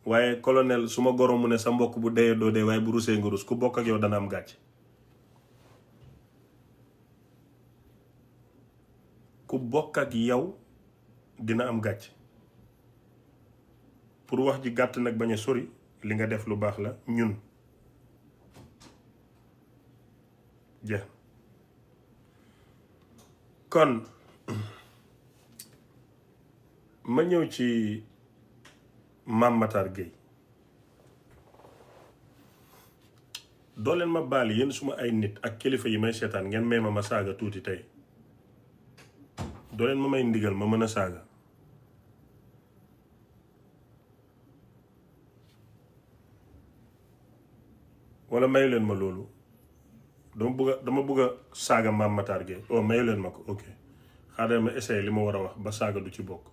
waaye colonel su ma goro mu ne sa mbokk bu deyee doo dee waaye bu rusee nga rus ku bokk ak yow dana am gàcce. ku bokk ak yow dina am gàcce. pour wax ji gàtt nag bañ a sori li nga def lu baax la ñun jeex kon ma ñëw ci Mame Matar Gueye doo leen ma baal yéen suma ay nit ak kilifa yi may seetaan ngeen may ma saaga tuuti tey doo leen ma may ndigal ma mën a saaga. wala mayu leen ma loolu dama bëgg a saaga Mame Matar Gueye oh mayu leen ma ko ok xaaral ma essayé li ma war a wax ba saaga du ci bokk.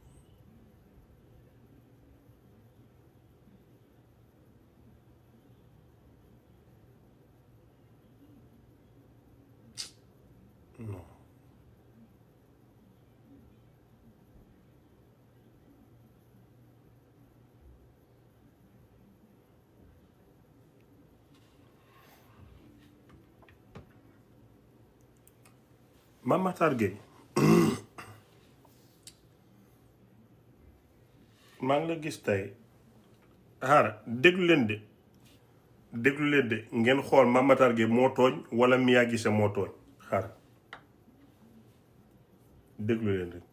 non Mame Matar Gueye maa ngi la gis tey xaaral déglu leen de ngeen xool Mame Matar Gueye moo tooñ wala Mia Guissé moo tooñ xaaral déglu leen rek.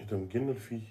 itam génnal fii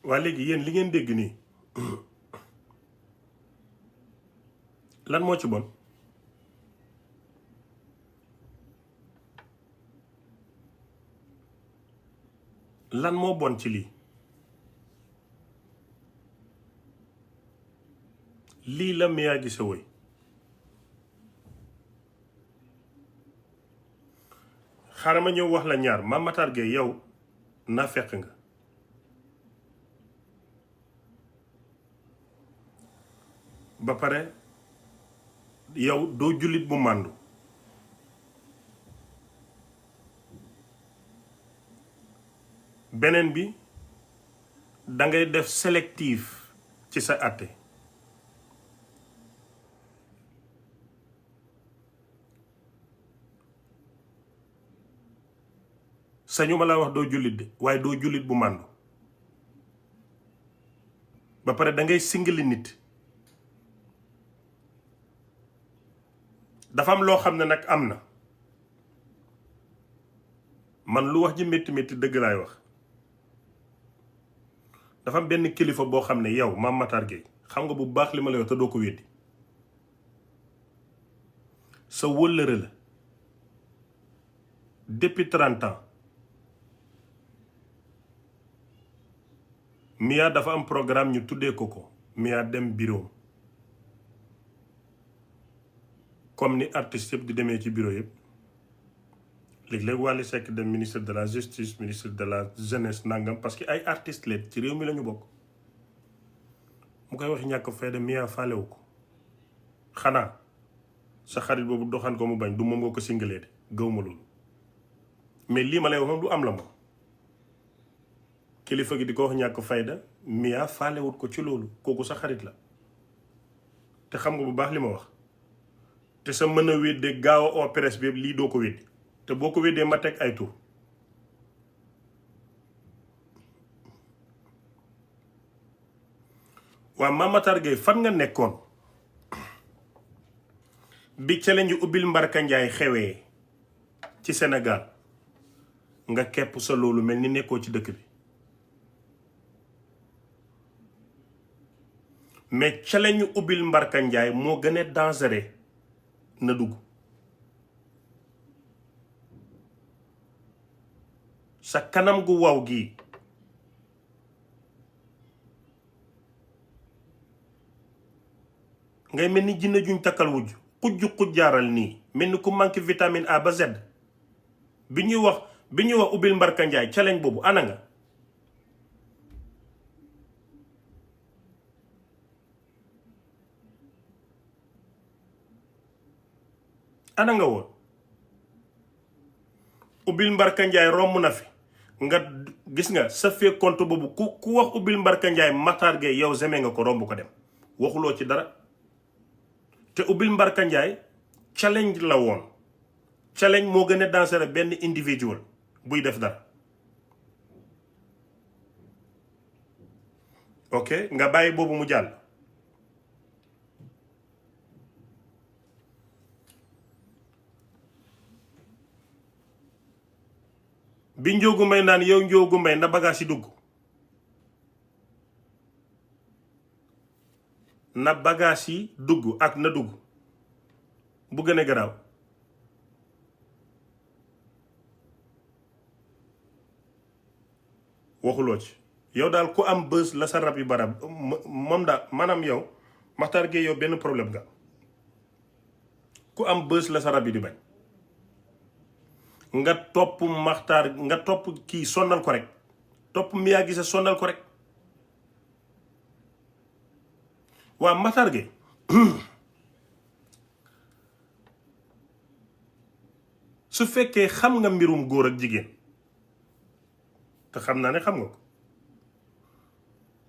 waa léegi yéen li ngeen dégg nii lan moo ci bon lan moo bon ci lii la Mia Guissé woy xaaral ma ñëw wax la ñaar Mame Matar Gueye yow na fekk nga ba pare yow doo jullit bu màndu beneen bi dangay def sélectif ci sa àtte sañu ma laa wax doo jullit de waaye doo jullit bu màndu ba pare dangay singali nit dafa am loo xam ne nag am na man lu wax ji métti métti dëgg laay wax dafa am benn kilifa boo xam ne yow Mame Matar Gueye xam nga bu baax li ma lay wax te doo ko weddi sa wëllëre la depuis 30 ans Mia dafa am programme ñu tuddee ko Mia dem bureau comme ni artiste yëpp di demee ci bureau yëpp léeg-léeg Wally Seck dem ministre de la justice ministre de la jeunesse nangam parce que ay artistes leen ci réew mi la ñu bokk mu koy wax ñàkk fayda Mia faalewu ko xanaa sa xarit boobu doxaan ko mu bañ du moom nga ko singalee de gëwma loolu mais lii ma lay wax moom du am la moom kilifa gi di ko wax ñàkk fayda Mia faalewut ko ci loolu kooku sa xarit la te xam nga bu baax li ma wax te sa mën a wedde gaaw a oo presse bi lii doo ko weddi te boo ko weddee ma teg ay tur waa Mame Matar Gueye fan nga nekkoon bi challenge yu ubbil Mbarka Njaay xewee ci Sénégal nga kepp sa loolu mel ni nekkoo ci dëkk bi mais challenge yu ubbil Mbarka Njaay moo gën a dangereux na dugg sa kanam gu waw gi ngay mel ni jinne juñ takkal wujj xujjaaral nii mel ni ku manqué vitamine A ba Z bi ñuy wax ubbil Mbarka Njaay challenge boobu ana nga woon ubbil Mbarka Njaay romb na fi nga gis nga sa fee compte boobu ku wax ubbil Mbarka Njaay Matar Gueye yow zeme nga ko romb ko dem waxuloo ci dara te ubbil Mbarka Njaay challenge la woon challenge moo gën a dangereux benn individual buy def dara ok nga bàyyi boobu mu jàll bi Njóogu Mbay naan yow Njóogu Mbay na bagaas yi dugg na bagaas yi dugg ak na dugg bu gën a garaaw waxuloo ci yow daal ku am bës la sa rab yi barab moom daal maanaam yow Matar Gueye yow benn problème nga ku am bës la sa rab yi di bañ nga topp Matar nga topp kii sonnal ko rek topp Mia Guissé sonnal ko rek waa Matar Gueye su fekkee xam nga mbirum góor ak jigéen te xam naa ne xam nga ko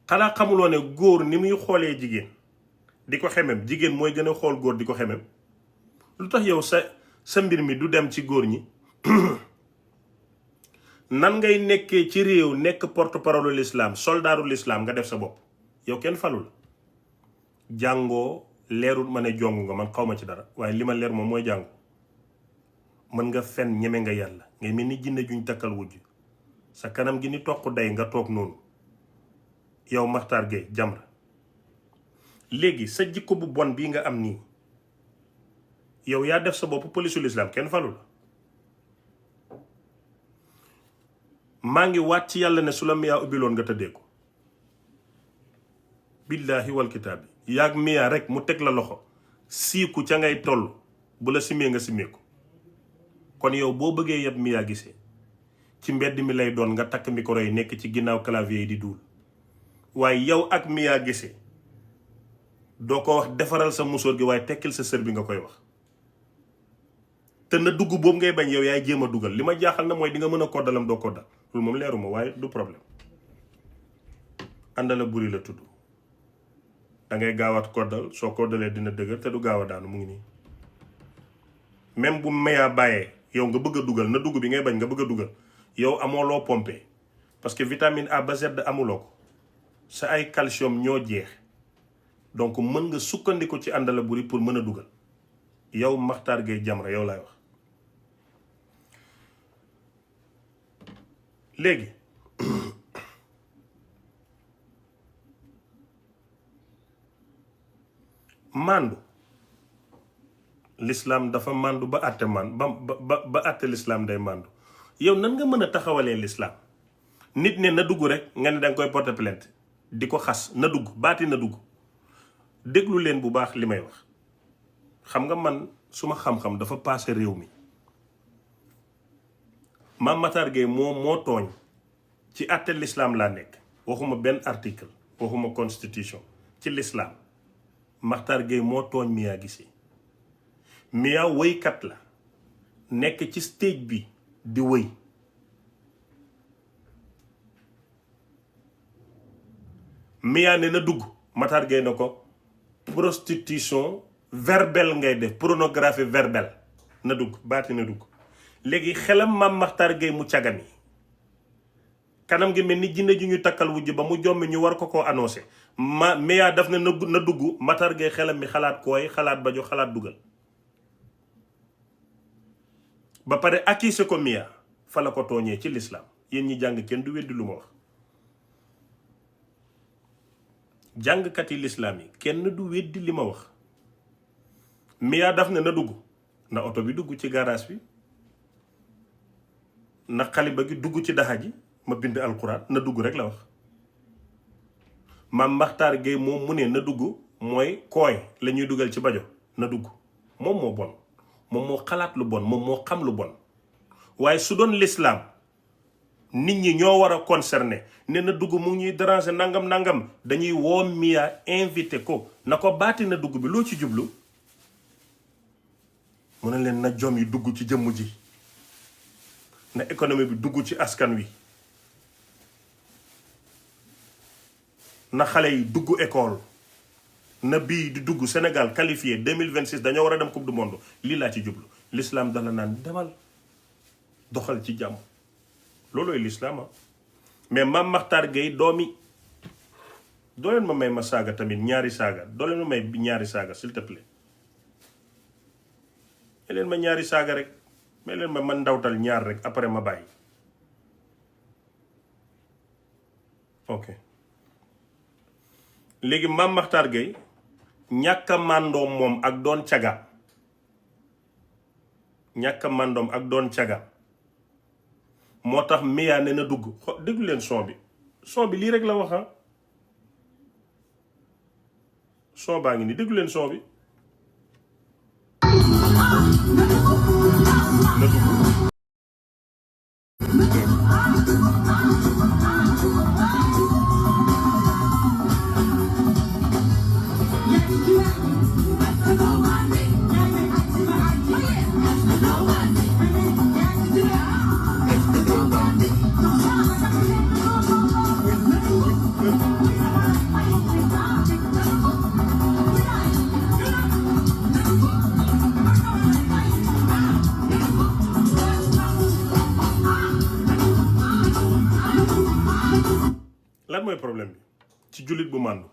xanaa xamuloo ne góor ni muy xoolee jigéen di ko xemem jigéen mooy gën a xool góor di ko xemem lu tax yow sa mbir mi du dem ci góor ñi nan ngay nekkee ci réew nekk porte-parole l'islam soldaaru l'islam nga def sa bopp yow kenn falul jàngoo leerul ma ne jongu nga man xawma ci dara waaye li ma leer moom mooy jàngu mën nga fen ñeme nga yàlla ngay mel ni jinne juñ takkal wujj sa kanam gi ni toq day nga toog noonu yow Matar Gueye Jamra léegi sa jikko bu bon bii nga am nii yow yaa def sa bopp polisu l'islam kenn falul maa ngi waat ci yàlla ne su la Mia ubbiloon nga tëddee ko billaahi wal kitaab bi yaag Mia rek mu teg la loxo siiku ca ngay toll bu la simee nga simee ko kon yow boo bëggee yeb Mia Guissé ci mbedd mi lay doon nga takk micro yi nekk ci ginnaaw clavier yi di duul waaye yow ak Mia Guissé doo ko wax defaral sa musóor gi waaye tekkil sa sër bi nga koy wax te na dugg boobu ngay bañ yow yaay jéem a dugal li ma jaaxal na mooy di nga mën a koddalam doo koddal loolu moom leeruma waaye du problème àndala buri la tudd dangay gaawat koddal soo koddalee dina dëgër te du gaaw a daanu mu ngi nii même bu Mia bàyyee yow nga bëgg a dugal na dugg bi ngay bañ nga bëgg a dugal yow amoo loo pompé parce que vitamine A ba Z amuloo ko sa ay calcium ñoo jeex donc mën nga sukkandiku ci àndala buri pour mën a dugal yow Matar Gueye Jamra yow laay wax léegi màndu l'islam dafa màndu ba àtte ba àtte l'islam day màndu. yow nan nga mën a taxawalee l'islam nit ne na dugg rek nga ne danga koy porter plainte di ko xas na dugg baati na dugg. déglu leen bu baax li may wax xam nga man suma xam-xam dafa paase réew mi. Mame Matar Gueye moo tooñ ci àtte l'islam laa nekk waxuma benn article waxuma constitution ci l'islam. Matar Gueye moo tooñ Mia Guissé. Mia wëykat la nekk ci stage bi di wëy. Mia ne na dugg Matar Gueye na ko prostitution verbelle ngay def pornographie verbelle na dugg baati na dugg. léegi xelam Mame Matar Gueye mu cagami kanam gi mel ni jinne ju ñu takkal wujj ba mu jommi ñu war ko annoncé Mia daf ne na dugg Matar Gueye xelam mi xalaat kooy xalaat ba jo xalaat dugal ba pare accusé ko Mia fa la ko tooñee ci l'islam. yéen ñi jàng kenn du weddi lu ma wax jàngkat yi l'islam yi kenn du weddi li ma wax. Mia daf ne na dugg na oto bi dugg ci garage bi na xaliba gi dugg ci daxa ji ma bind alquran na dugg rek la wax. Mame Matar Gueye moom mu ne na dugg mooy kooy la ñuy dugal ci bajo na dugg moom moo bon moom moo xalaat lu bon moom moo xam lu bon. waaye su doon l'islam nit ñi ñoo war a concerné ne na dugg mu ngi ñuy déranger nangam dañuy woo Mia invité ko na ko baati na dugg bi loo ci jublu mu ne leen na jom yi dugg ci jëmm ji na économie bi dugg ci askan wi na xale yi dugg école na bii di dugg Sénégal qualifié 2026 dañoo war a dem coupe du monde lii laa ci jublu. l'islam dala naan demal doxal ci jàmm loolooy l'islam mais Mame Matar Gueye doomi doo leen ma may ma saaga tamit ñaari saaga doo leen ma may ñaari saaga s'il te plaît may leen ma ñaari saaga rek may leen ma man ndawtal ñaar rek après ma bàyyi ok. léegi Mame Matar Gueye ñàkk a màndoom moom ak doon caga ñàkk a màndoom ak doon caga moo tax Mia ne na dugg déglu leen son bi lii rek la wax son baa ngi nii déglu leen son bi na dugg lan mooy problème bi ci jullit bu màndu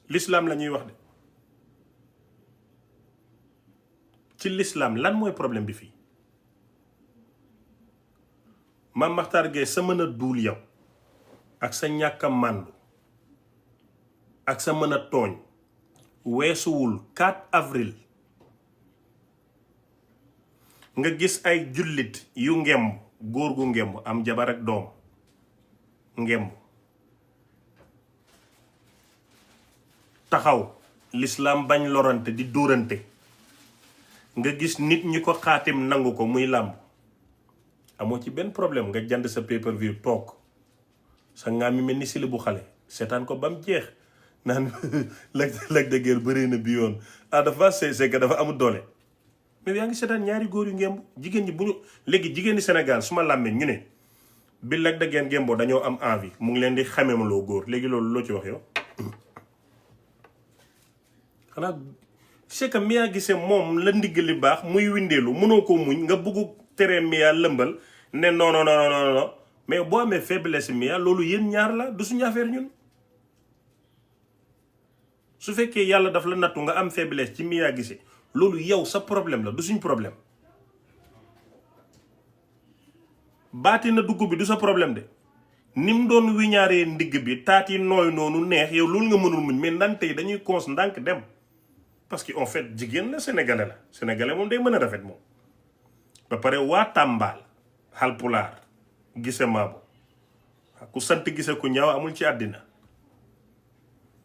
l'islam la ñuy wax de ci l'islam lan mooy problème bi fii Mame Matar Gueye sa mën a duul yow ak sa ñàkk a màndu ak sa mën a tooñ weesuwul 4 avril nga gis ay jullit yu ngemb góor gu ngemb am jabar ak doom ngemb taxaw l'islam bañ lorante di dóorante nga gis nit ñi ko xaatim nangu ko muy làmb amoo ci benn problème nga jënd sa pay-per-view toog sa ngaa mi mel ni sili bu xale seetaan ko ba mu jeex naan Lac de Guiers bëree na bi yoon dafa c'est que dafa amul doole mais yaa ngi seetaan ñaari góor yu ngemb jigéen ñi bu ñu léegi jigéen ñi Sénégal su ma làmmee ñu ne bi Lac de Guiers ngemboo dañoo am envie mu ngi leen di xamemaloo góor léegi loolu loo ci wax yow xanaa c'est que Mia Guissé moom la ndigg li baax muy windeelu mënoo ko muñ nga bëggu tere Mia lëmbal ne non non non non non mais boo amee faiblesse Mia loolu yéen ñaar la du suñu affaire ñun su fekkee yàlla daf la nattu nga am faiblesse ci Mia Guissé loolu yow sa problème la du suñ problème baati na dugg bi du sa problème de ni mu doon wiñaaree ndigg bi taat yi nooy noonu neex yow loolu nga mënul muñ mais ndante yi dañuy cons ndànk dem parce que en fait jigéen la sénégalais moom day mën a rafet moom. ba pare waa Tàmbaal Halpulaar gise maabo ku sant gise ku ñaaw amul ci àddina.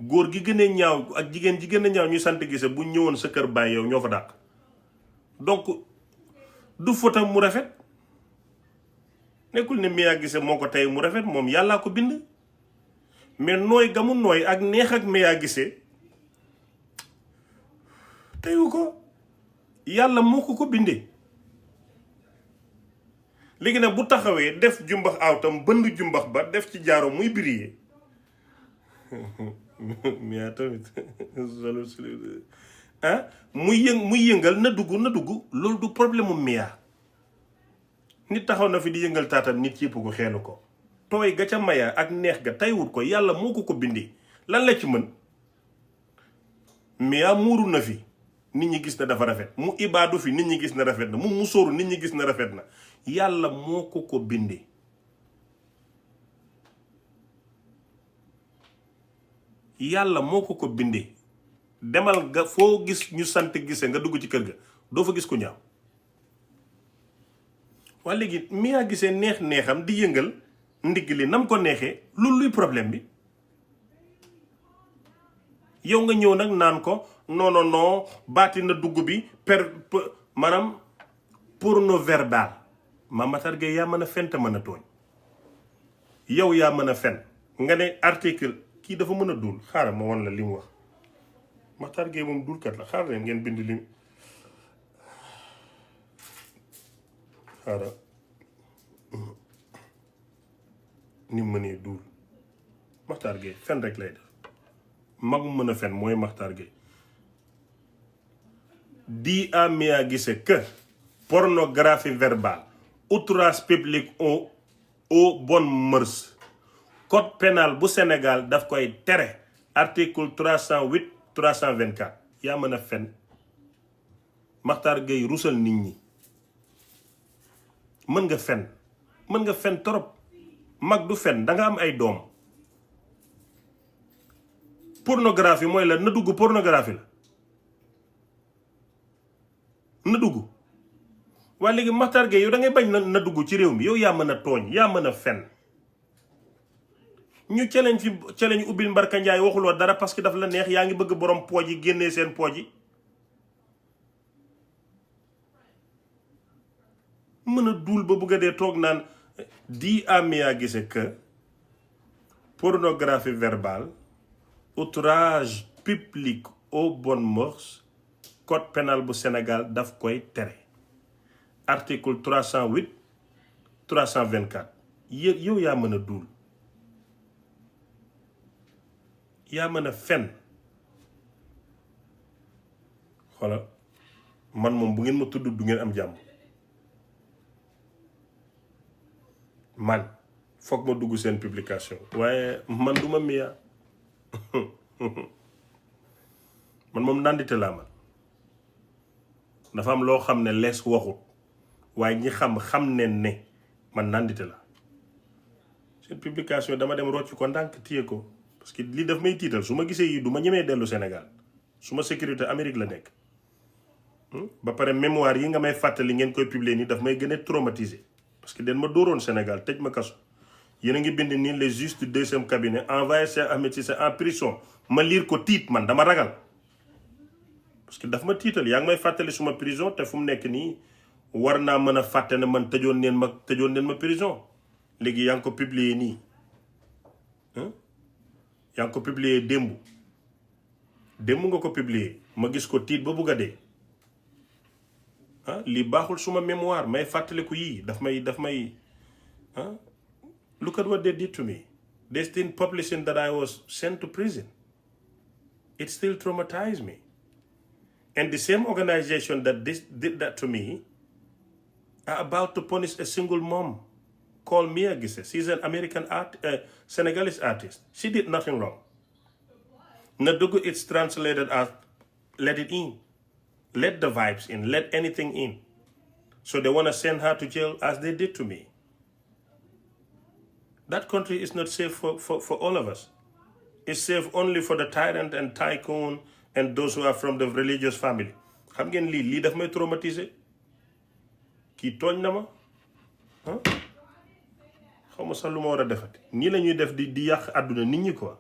góor gi gën a ñaaw ak jigéen ji gën a ñaaw ñu sant gise bu ñëwoon sa kër baay yow ñoo fa dàq. donc du fotam mu rafet nekkul ne Mia Guissé moo ko tey mu rafet moom yàllaa ko bind mais nooy gamu nooy ak neex ak Mia Guissé teyu ko yàlla moo ko bindee. léegi nag bu taxawee def jumbax awtam bënd jumbax ba def ci jaaro muy briller Mia tamit ah muy yëngal na dugg loolu du problème mu Mia. nit taxaw na fi di yëngal taatam nit yëpp ko xeelu ko tooy ga ca maya ak neex ga taywut ko yàlla moo ko bindee lan la ci mën. Mia muuru na fi nit ñi gis na dafa rafet mu ibaadu fi nit ñi gis na rafet na mu musóoru nit ñi gis na rafet na yàlla moo ko bindee. yàlla moo ko bindee demal nga foo gis ñu sant Guissé nga dugg ci kër ga doo fa gis ku ñaaw. waa léegi Mia Guissé neexam di yëngal ndigg li nam ko neexee loolu luy problème bi yow nga ñëw nag naan ko non baati na dugg bi maanaam porno verbal Mame Matar Gueye yaa mën a fen te mën a tooñ yow yaa mën a fen nga ne article kii dafa mën a duul xaaral ma wan la li mu wax Matar Gueye moom duulkat la xaaral leen ngeen bind li xaaral ni mu mënee duul Matar Gueye fen rek lay def mag mu mën a fen mooy Matar Gueye. dit à Mia Guissé que pornographie verbale outrage public aux bonnes mœurs code pénal bu Sénégal daf koy tere article 308 324 yaa mën a fen Matar Gueye rusal nit ñi mën nga fen trop mag du fen danga am ay doom. pornographie mooy la na dugg pornographie la na dugg waaye léegi Matar Gueye yow da ngay bañ na dugg ci réew mi yow yaa mën a tooñ yaa mën a fen ñu challenge ubbil Mbarka Njaay waxuloo dara parce que daf la neex yaa ngi bëgg borom pooj yi génnee seen pooj yi mën a duul ba bëgg a dee toog naan dit à Mia Guissé que pornographie verbale outrage public aux bonnes mœurs code pénal bu Sénégal daf koy tere article 308 324 yow yaa mën a duul yaa mën a fen xoolal man moom bu ngeen ma tudd du ngeen am jàmm man foog ma dugg seen publication waaye man duma Mia man moom nandite laa man dafa am loo xam ne lees waxut waaye ñi xam ne man nandite la seen publication dama dem rocc ko ndànk téye ko parce que lii daf may tiital su ma gisee yi du ma ñemee dellu Sénégal su ma sécurité Amérique la nekk ba pare mémoire yi nga may fàttali ngeen koy publier nii daf may gën a traumatisé parce que den ma dóoroon Sénégal tëj ma kaso yéen a ngi bind nii les juges du deuxième cabinet envoyé Cheikh Ahmed Cissé en prison ma liir ko tiit man dama ragal parce que daf ma tiital yaa ngi may fàttali suma prison te fu mu nekk nii war naa mën a fàtte ne man tëjoon neen ma prison léegi yaa ngi ko publier nii yaa ngi ko publier démb nga ko publier ma gis ko tiit ba bugg a dee lii baaxul suma mémoire may fàttaliku yii daf may look at what they did to me. They still publishing that I was sent to prison. It still traumatized me. And the same organization that did that to me are about to punish a single mom called Mia Guissé. She's an American Senegalese artist. She did nothing wrong. Nadugu, it's translated as let it in. Let the vibes in. Let anything in. So they want to send her to jail as they did to me. That country is not safe for all of us. It's safe only for the tyrant and tycoon and those who are from the religious family. xam ngeen lii daf may traumatiser. kii tooñ na ma xaw ma sax lu ma war a defati nii la ñuy def di yàq àdduna nit ñi quoi.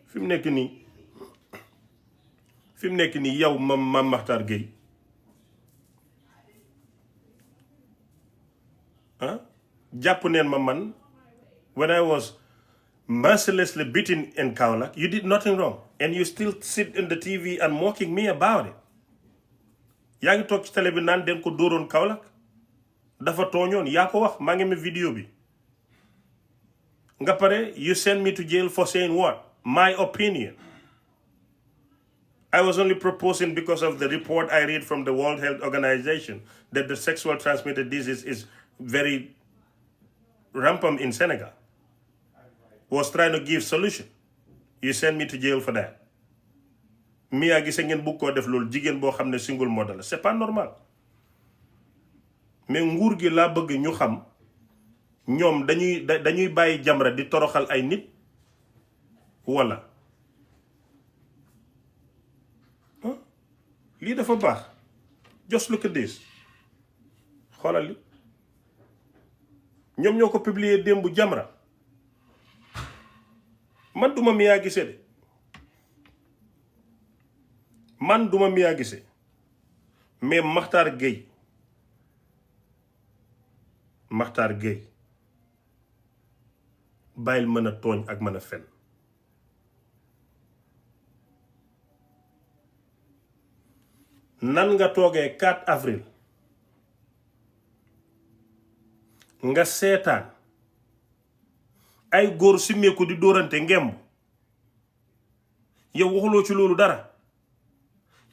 fi mu nekk nii yow Mame Mactar Gueye jàpp neen ma man when I was mercilessly beaten in Kaolack, you did nothing wrong and you still sit in the TV and mocking me about it. yaa ngi toog ci télé bi naan den ko dóoroon Kaolack dafa tooñoon yaa ko wax maa ngi ma vidéo bi nga pare you send me to jail for saying what? My opinion. I was only proposing because of the report I read from the World Health Organization that the sexual transmitted disease is very rampant in Senegal. Was trying to give solution. You send me to jail for that. Mia gise ngeen bugg koo def loolu jigéen boo xam ne single mother la c'est pas normal. mais nguur gi laa bëgg ñu xam ñoom dañuy bàyyi Jamra di toroxal ay nit wala lii dafa baax. Just look at this. xoolal li ñoom ñoo ko publier démb Jamra man duma Mia Guissé de man duma Mia Guissé mais Mactar Gueye bàyyil mën a tooñ ak mën a fen. nan nga toogee 4 avril nga seetaan ay góor simmeeku di dóorante ngemb yow waxuloo ci loolu dara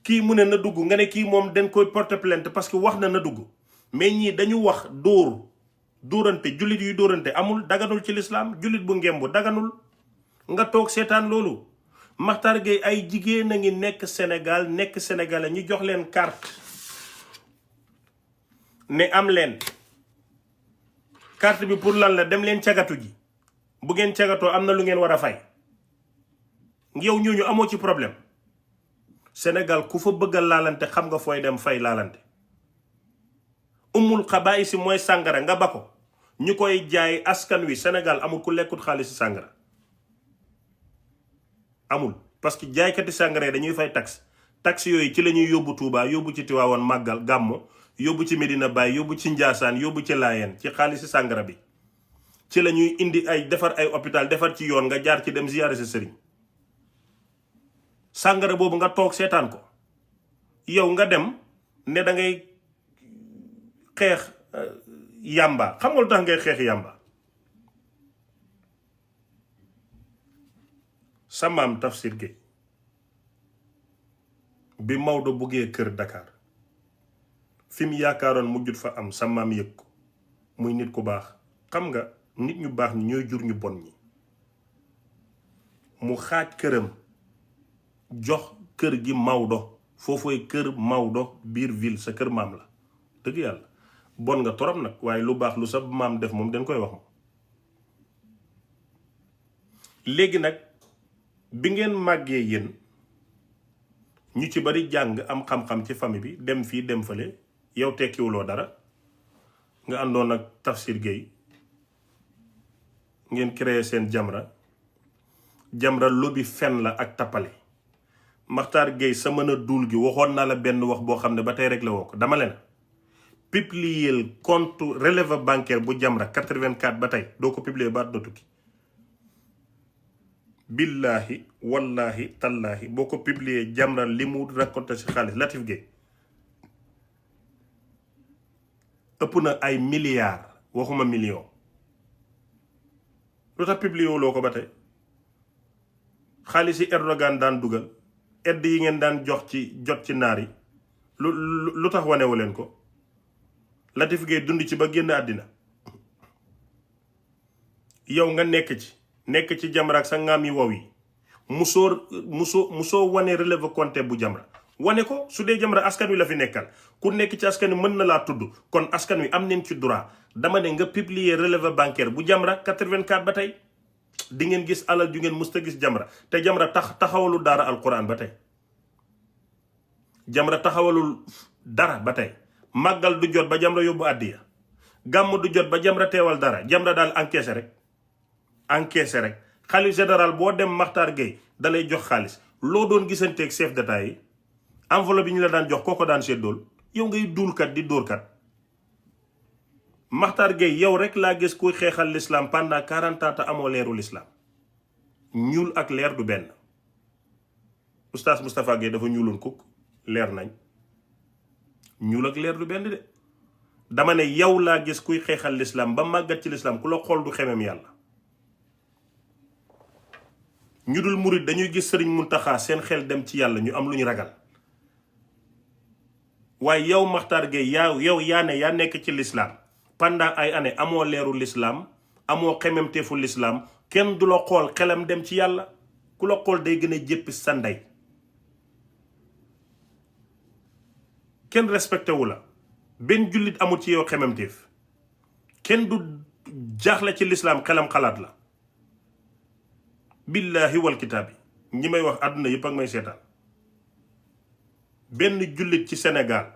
kii mu ne na dugg nga ne kii moom dañ koy porter plainte parce que wax na dugg mais ñii dañu wax dóorante jullit yuy dóorante amul daganul ci lislaam jullit bu ngemb daganul nga toog seetaan loolu. Mactar Gueye ay jigéen a ngi nekk Sénégal nekk sénégalais ñu jox leen carte ne am leen carte bi pour lan la dem leen cagatu ji bu ngeen cagatoo am na lu ngeen war a fay yow ñooñu amoo ci problème. Sénégal ku fa bëgg a laalante xam nga fooy dem fay laalante. Ummul xabaa'is mooy sàngara nga ba ko ñu koy jaay askan wi Sénégal amul ku lekkut xaalis sàngara amul parce que jaaykati sàngara dañuy fay taxe yooyu ci la ñuy yóbbu Touba yóbbu ci Tiwaawan màggal gàmmo yóbbu ci Medina Baye yóbbu ci Njaasaan yóbbu ci Laayeen ci xaalisi sàngara bi ci la ñuy indi ay defar ay hôpital defar ci yoon nga jaar ci dem ziyaare sa sëriñ. sàngara boobu nga toog seetaan ko yow nga dem ne da ngay xeex yàmba xam nga lu tax ngay xeex yàmba. sa maam Tafsir Gueye bi Maodo buggee kër Dakar fi mu yaakaaroon mujjut fa am sa maam yëg ko muy nit ku baax. xam nga nit ñu baax ñi ñooy jur ñu bon ñi. mu xaaj këram jox kër gi Maodo foofooy kër Maodo biir ville sa kër maam la dëgg yàlla bon nga torop nag waaye lu baax lu sa maam def moom dañ koy wax moom. léegi nag bi ngeen màggee yéen ñu ci bari jàng am xam-xam ci famille bi dem fii dem fële yow tekkiwuloo dara nga àndoon ak Tafsir Gueye ngeen créé seen Jamra lobby fen la ak tappale. Mactar Gueye sa mën a duul gi waxoon naa la benn wax boo xam ne ba tey rek la woo ko dama leen publier compte relevé bancaire bu Jamra 84 ba tey doo ko publier ba àdduna tukki. billahi wallahi tallahi boo ko publier Jamra li mu raconté ci xaalis Latif Gueye ëpp na ay milliards waxuma million. lu tax publier wuloo ko ba tey xaalis yi Erdogan daan dugal aide yi ngeen daan jot ci naar yi lu tax wanewu leen ko. Latif Gueye dund ci ba génn àddina yow nga nekk ci Jamra ak sa ngaam yi wow yi musoo wane relevé compte bu Jamra wane ko. su dee Jamra askan wi la fi nekkal ku nekk ci askan wi mën na laa tudd kon askan wi am neen ci droit dama ne nga publier relevé bancaire bu Jamra 84 ba tey di ngeen gis alal ju ngeen musta gis Jamra te Jamra taxawalul dara alquran ba tey. Jamra taxawalul dara ba tey. màggal du jot ba Jamra yóbbu àddiya, gàmm du jot ba Jamra teewal dara. Jamra daal encaissé rek xalif général boo dem Makhtar Gueye dalay jox xaalis. loo doon gisanteeg chef d'état yi enveloppe yi ñu la daan jox kooko daan seddool. yow ngay duulkat di dóorkat. Makhtar Gueye yow rek laa gis kuy xeexal l'islam pendant 40 ans te amoo leeru l'islam. ñuul ak leer du benn. oustaz Moustapha Gueye dafa ñuuloon kukk leer nañ. ñuul ak leer du benn de. dama ne yow laa gis kuy xeexal l'islam ba màggat ci l'islam ku la xool du xemem yàlla. ñu dul murit dañuy gis sëriñ Muntaxa seen xel dem ci yàlla ñu am lu ñu ragal. waaye yow Makhtar Gueye yow yaa nekk ci l'islam pendant ay années amoo leeru l'islam amoo xememteefu l'islam kenn du la xool xelam dem ci yàlla. ku la xool day gën a jéppi sa ndey. kenn respecté wu la. benn jullit amul ci yow xememteef. kenn du jaaxle ci l'islam xelam xalaat la. billahi wal kitaabi ñi may wax àdduna yëpp ak may seetaan. benn jullit ci Sénégal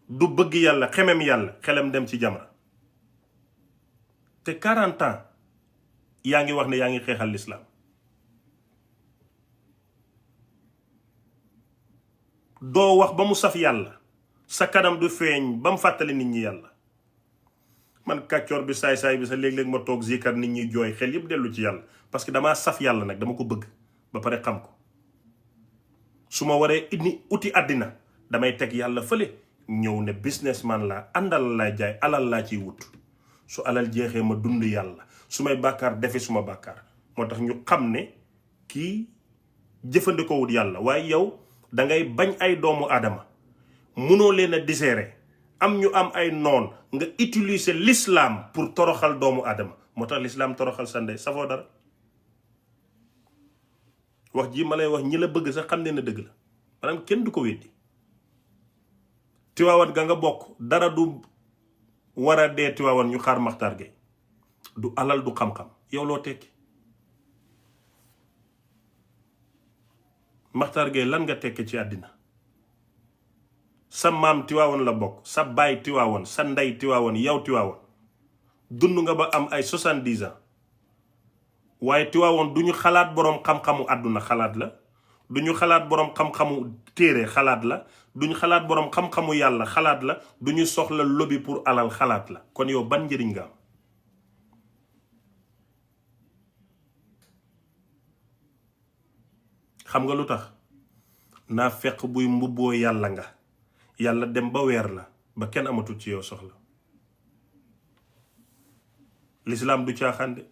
du bëgg yàlla xemem yàlla xelam dem ci Jamra te 40 ans yaa ngi wax ne yaa ngi xeexal l'islam. doo wax ba mu saf yàlla sa kanam du feeñ ba mu fàttali nit ñi yàlla. man kàccoor bi saay-saay bi sa léeg-léeg ma toog zikar nit ñi jooy xel yëpp dellu ci yàlla parce que damaa saf yàlla nag dama ko bëgg ba pare xam ko. su ma waree uti àddina damay teg yàlla fële ñëw ne businessman laa àndal laa jaay alal laa ciy wut. su alal jeexee ma dund yàlla su may bàkkaar defe suma bàkkaar. moo tax ñu xam ne kii jëfandikoo wut yàlla waaye yow dangay bañ ay doomu aadama munoo leen a digérer am ñu am ay noon nga utiliser l'islam pour toroxal doomu aadama. moo tax l'islam toroxal sa ndey safoo dara. wax ji ma lay wax ñi la bëgg sax xam ne na dëgg la maanaam kenn du ko weddi. Tiwaawan ga nga bokk dara du war a dee Tiwaawan ñu xaar Makhtar Gueye. du alal du xam-xam yow loo tekki. Makhtar Gueye lan nga tekki ci àddina. sa maam Tiwaawan la bokk sa baay Tiwaawan sa ndey Tiwaawan yow Tiwaawan dund nga ba am ay 70 ans. waaye Tiwaawoon du ñu xalaat boroom xam-xamu àdduna xalaat la du ñu xalaat boroom xam-xamu téere xalaat la du ñu xalaat boroom xam-xamu yàlla xalaat la du ñu soxla lobby pour alal xalaat la kon yow ban njëriñ nga am. xam nga lu tax naa fekk buy mbubboo yàlla nga yàlla dem ba weer la ba kenn amatul ci yow soxla. l'islam du caaxaan de.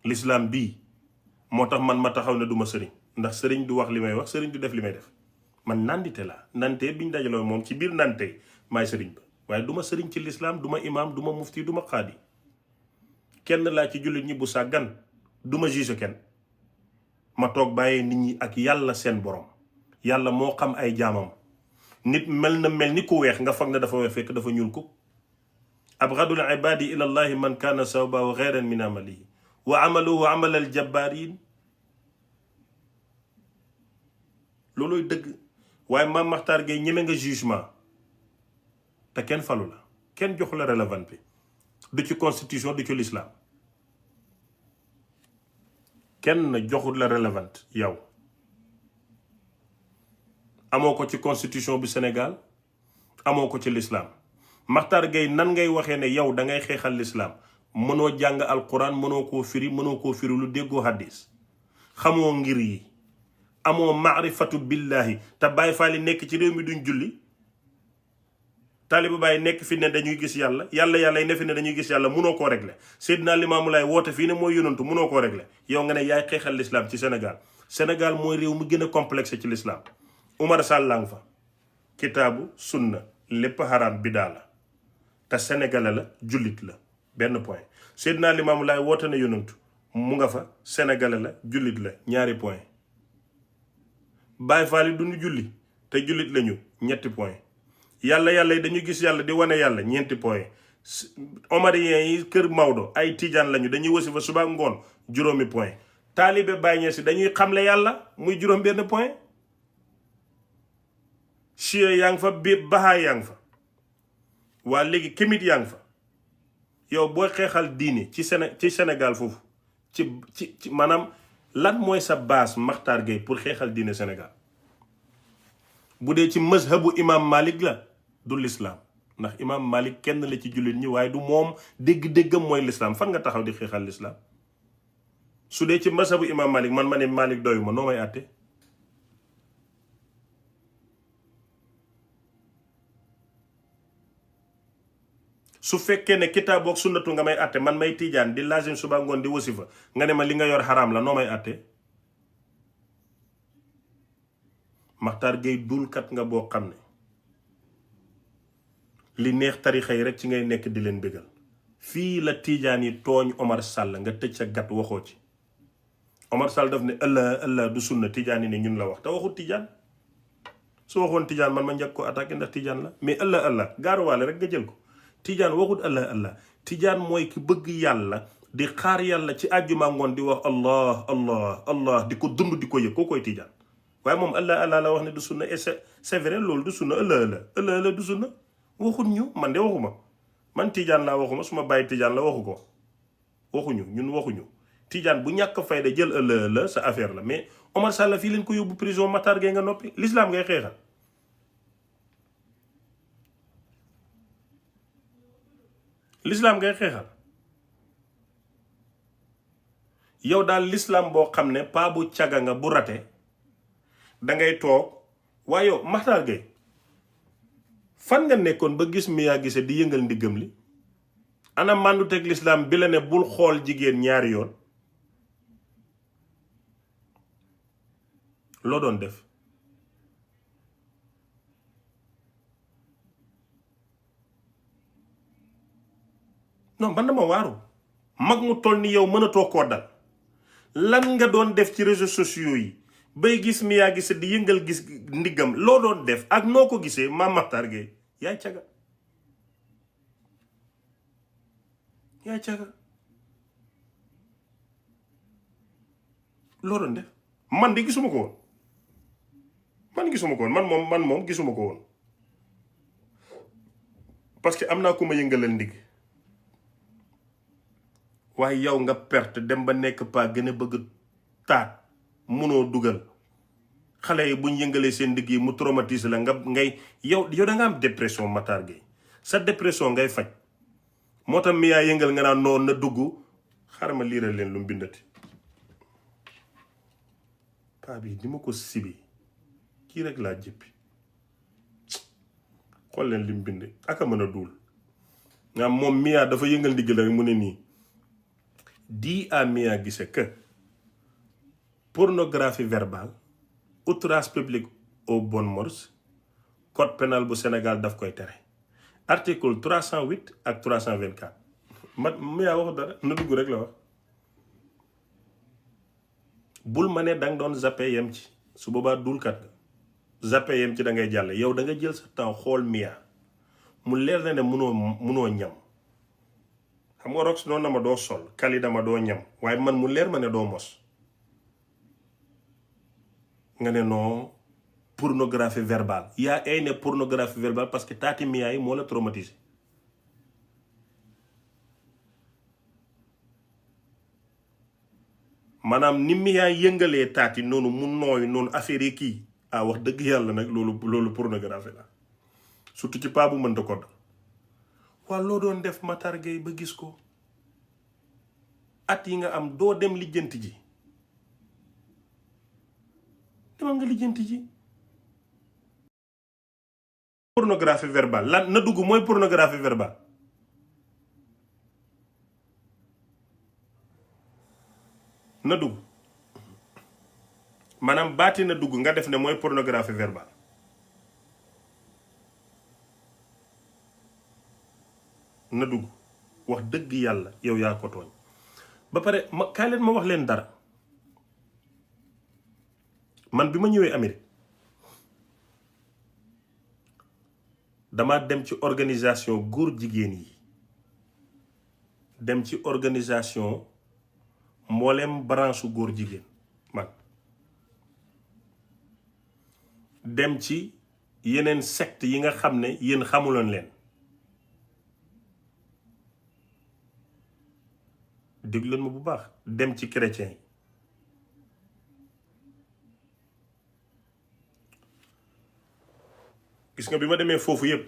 l'islam bii moo tax man ma taxaw ne du ma sëriñ ndax sëriñ du wax li may wax sëriñ du def li may def man nandite laa nante biñ dajaloo moom ci biir nante maay sëriñ ba waaye du ma sëriñ ci l'islam du ma imaam du ma mufti du ma xaadi. kenn laa ci jullit ñi bu sàggan du ma juge kenn ma toog bàyyee nit ñi ak yàlla seen borom. yàlla moo xam ay jaamam. nit mel ni ku weex nga foog ne dafa weex fekk dafa ñuul ko. abghadul ibadi ila allahi man kaana sawbahu ghayran min amalihi wa amaluhu amalal jabbarin. looluy dëgg. waaye Mame Makhtar Gueye ñeme nga jugement te kenn falu la kenn joxu la relevant bi du ci constitution du ci l'islam kenn joxul la relevant yow amoo ko ci constitution bu Sénégal amoo ko ci l'islam. Makhtar Gueye nan ngay waxee ne yow da ngay xeexal l'islam mënoo jàng alquran mënoo koo firi lu déggoo hadis xamoo ngir yi amoo maarifatu billahi te Baay Faal yi nekk ci réew mi duñ julli. taaliba Baay nekk fi ne dañuy gis yàlla yàlla yi ne fi ne dañuy gis yàlla mënoo koo régler. Seydina Limaamu Laay woote fii ne mooy yonantu mënoo koo régler yow nga ne yaay xeexal l'islam ci Sénégal mooy réew mu gën a complexe ci l'islam. Umar Sall lang fa kitaabu sunna lépp haram bidaa la te sénégalais la jullit la benn point. Seydina Limaamu Laay woote na yonantu mu nga fa sénégalais la jullit la ñaari point. Baay Faal yi duñu julli te jullit lañu ñetti point. yàlla yi dañuy gis yàlla di wane yàlla ñeenti point. Omarien yi kër Maodo ay tijaan lañu dañuy wasifa suba ngoon juróomi point taalibe Baay Ñas dañuy xamle yàlla muy juróom benn point Chia yaa ngi fa bi Bahaay yaa ngi fa waa léegi kémit yaa ngi fa yow booy xeexal diine ci Sénégal foofu ci maanaam lan mooy sa base Makhtar Gueye pour xeexal diine Sénégal bu dee ci mazhabu imam Malik la du l'islam ndax imam Malik kenn la ci jullit ñi waaye du moom dégg-déggam mooy l'islam fan nga taxaw di xeexal l'islam su dee ci mazhabu imam Malik man ma ne Malik doyuma noo may àtte su fekkee ne kitaabook sunnatu nga may àtte man may tijaan di lazim suba ngoon di wasifa nga ne ma li nga yor xaraam la noo may àtte Makhtar Gueye dulkat nga boo xam ne li neex tarixa yi rek ci ngay nekk di leen bégal fii la tijaan yi tooñ Omar Sall nga tëj sa gat waxoo ci Omar Sall daf ne Allah du sunna tijaan yi ne ñun la wax te waxul tijaan su waxoon tijaan man ma njëkk ko attaqué ndax tijaan la mais Allah gaaruwaale rek nga jël ko tijaan waxut Allah tijaan mooy ki bëgg yàlla di xaar yàlla ci àjjuma ngoon di wax Allah di ko dund di ko yëg koo koy tijaan waaye moom Allah la wax ne du sunna et c'est vrai loolu du sunna Allah du sunna waxut ñu man de waxuma man tijaan laa waxuma su ma bàyyi tijaan la waxu ko waxuñu ñun waxuñu tijaan bu ñàkk fayda jël Allah sa affaire la mais Omar Sall fii leen ko yóbbu prison Makhtar Gueye nga noppi l'islam ngay xeexal l'islam ngay xeexal yow daal l'islam boo xam ne paa bu caga nga bu rate dangay toog waaye yow Makhtar Gueye fan nga nekkoon ba gis Mia Guissé di yëngal ndiggam li ana màndu teg l'islam bi la ne bul xool jigéen ñaari yoon loo doon def non man dama waaru mag mu toll ni yow mënatoo koo dal lan nga doon def ci réseaux sociaux yi bay gis Mia Guissé di yëngal gis ndiggam loo doon def ak noo ko gisee Mame Makhtar Gueye yaay caga loo doon def man de gisuma ko woon man moom gisuma ko woon parce que am naa ku ma yëngalal ndigg waaye yow nga perte dem ba nekk pa gën a bëgg taat munoo dugal xale yi buñ yëngalee seen ndigg yi mu traumatise la ngay yow da nga am dépression Makhtar Gueye sa dépression ngay faj moo tax Mia yëngal nga naan noonu na dugg xaaral ma liiral leen lu mu bindati paa bi di ma ko sibi kii rek laa jëppi xool leen li mu bind aka mën a duul nga moom Mia dafa yëngal ndigg la rek mu ne nii dit à Mia Guissé que pornographie verbale outrage public aux bonnes mœurs code pénal bu Sénégal daf koy tere article 308 ak 324 Mia waxu dara na dugg rek la wax bul ma ne danga doon zappe yem ci su boobaa dulkat nga zappe yem ci da ngay jàll yow da nga jël sa temps xool Mia mu leer na ne munoo ñam xam nga rox noonu na ma doo sol kali dama doo ñam waaye man mu leer ma ne doo mos nga ne non pornographie verbale yaa ay ne pornographie verbale parce que taati Mia yi moo la traumatisé maanaam ni Mia yëngalee taati noonu mu nooy noonu affaire yi kii wax dëgg yàlla nag loolu pornographie la surtout ci paa bu mënta ko dal waa loo doon def Makhtar Gueye ba gis ko at yi nga am doo dem lijjanti ji demal nga lijjanti ji pornographie verbale lan na dugg mooy pornographie verbale na dugg maanaam baati na dugg nga def ne mooy pornographie verbale na dugg wax dëgg yàlla yow yaa ko tooñ ba pare kaay leen ma wax leen dara man bi ma ñëwee Amérique dama dem ci organisation góor jigéen yi dem ci organisation mbooleem branche góor jigéen man dem ci yeneen secte yi nga xam ne yéen xamuloon leen déglu ma bu baax dem ci chrétien yi gis nga bi ma demee foofu yépp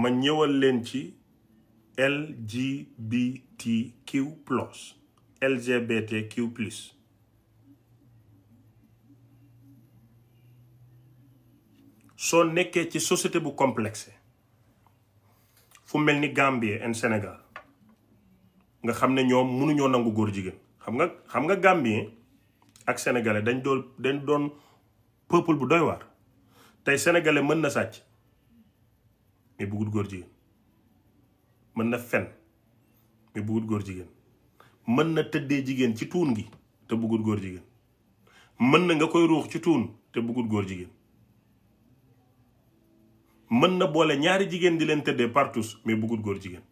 ma ñëwal leen ci LGBTQ plus LGBTQ plus soo nekkee ci société bu complexe fu mel ni Gambie en Sénégal nga xam ne ñoom mënuñoo nangu góor jigéen xam nga Gambien ak sénégalais dañ doon peuple bu doy waar tey sénégalais mën na sàcc mais bëggut góor jigéen mën na fen mais bëggut góor jigéen mën na tëddee jigéen ci tuun gi te bëggut góor jigéen mën na nga koy ruux ci tuun te bëggut góor jigéen mën na boole ñaari jigéen di leen tëddee partout mais bëggut góor jigéen